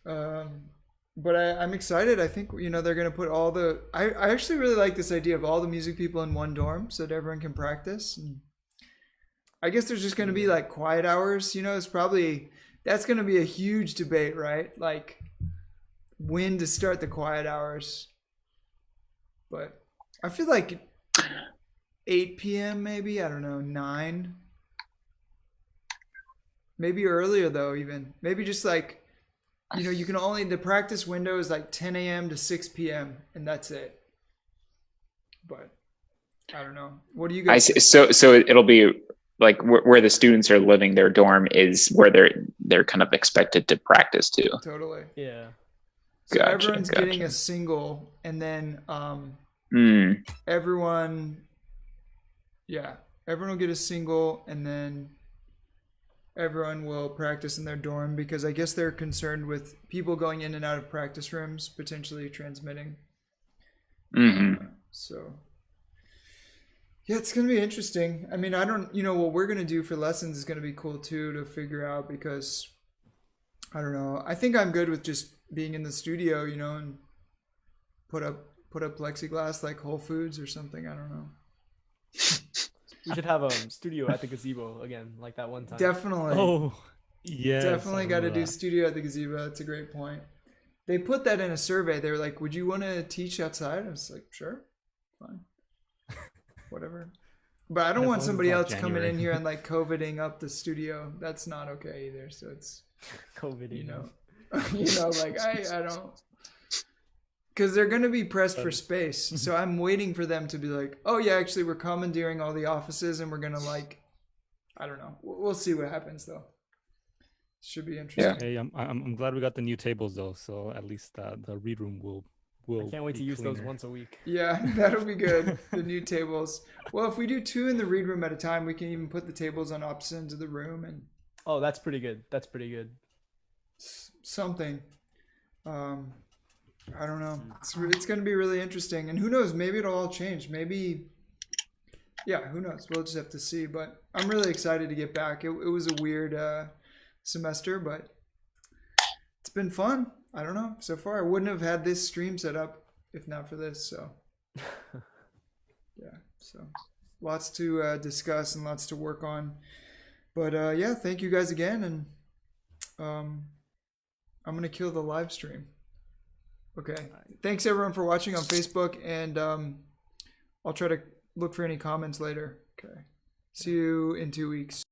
Speaker 1: But I'm excited. I think, you know, they're going to put all the... I actually really like this idea of all the music people in one dorm so that everyone can practice. And I guess there's just going to be like quiet hours. You know, it's probably... That's going to be a huge debate, right? Like when to start the quiet hours. But I feel like 8 p.m. maybe. I don't know, 9. Maybe earlier though, even. Maybe just like... You know, you can only, the practice window is like 10 a.m. to 6 p.m. and that's it. But I don't know. What do you guys think?
Speaker 5: So it'll be like where the students are living, their dorm is where they're kind of expected to practice too.
Speaker 1: Totally.
Speaker 4: Yeah.
Speaker 1: So
Speaker 5: Gotcha,
Speaker 1: everyone's getting
Speaker 5: gotcha.
Speaker 1: a single, and then everyone will get a single, and then everyone will practice in their dorm because I guess they're concerned with people going in and out of practice rooms potentially transmitting. So yeah, it's going to be interesting. I mean, I don't, you know, what we're going to do for lessons is going to be cool too to figure out because I don't know. I think I'm good with just being in the studio, you know, and put up plexiglass like Whole Foods or something. I don't know.
Speaker 4: We should have a studio at the gazebo again, like that one time.
Speaker 1: Definitely.
Speaker 3: Oh, yes.
Speaker 1: Definitely got to
Speaker 3: remember
Speaker 1: do
Speaker 3: that.
Speaker 1: studio at the gazebo. That's a great point. They put that in a survey. They were like, would you want to teach outside? I was like, sure, fine, whatever. But I don't
Speaker 3: As
Speaker 1: want
Speaker 3: long as
Speaker 1: somebody
Speaker 3: it's not
Speaker 1: else coming
Speaker 3: January.
Speaker 1: in here and like COVIDing up the studio. That's not okay either. So it's,
Speaker 4: COVID,
Speaker 1: you know, like I don't, because they're going to be pressed for space. So I'm waiting for them to be like, oh yeah, actually we're commandeering all the offices and we're going to like, I don't know. We'll see what happens though. Should be interesting.
Speaker 5: Yeah.
Speaker 3: Hey, I'm glad we got the new tables though, so at least the read room will
Speaker 4: I can't wait to
Speaker 3: be
Speaker 4: use those
Speaker 3: cleaner.
Speaker 4: once a week.
Speaker 1: Yeah, that'll be good. The new tables. Well, if we do 2 in the read room at a time, we can even put the tables on opposite ends of the room and
Speaker 4: Oh, that's pretty good. That's pretty good.
Speaker 1: something. I don't know. It's going to be really interesting. And who knows? Maybe it'll all change. Maybe, yeah, who knows? We'll just have to see. But I'm really excited to get back. It was a weird semester, but it's been fun. I don't know. So far, I wouldn't have had this stream set up if not for this. So, yeah. So, lots to discuss and lots to work on. But yeah, thank you guys again. And I'm going to kill the live stream. Okay. Thanks everyone for watching on Facebook, and I'll try to look for any comments later. Okay. See you in 2 weeks.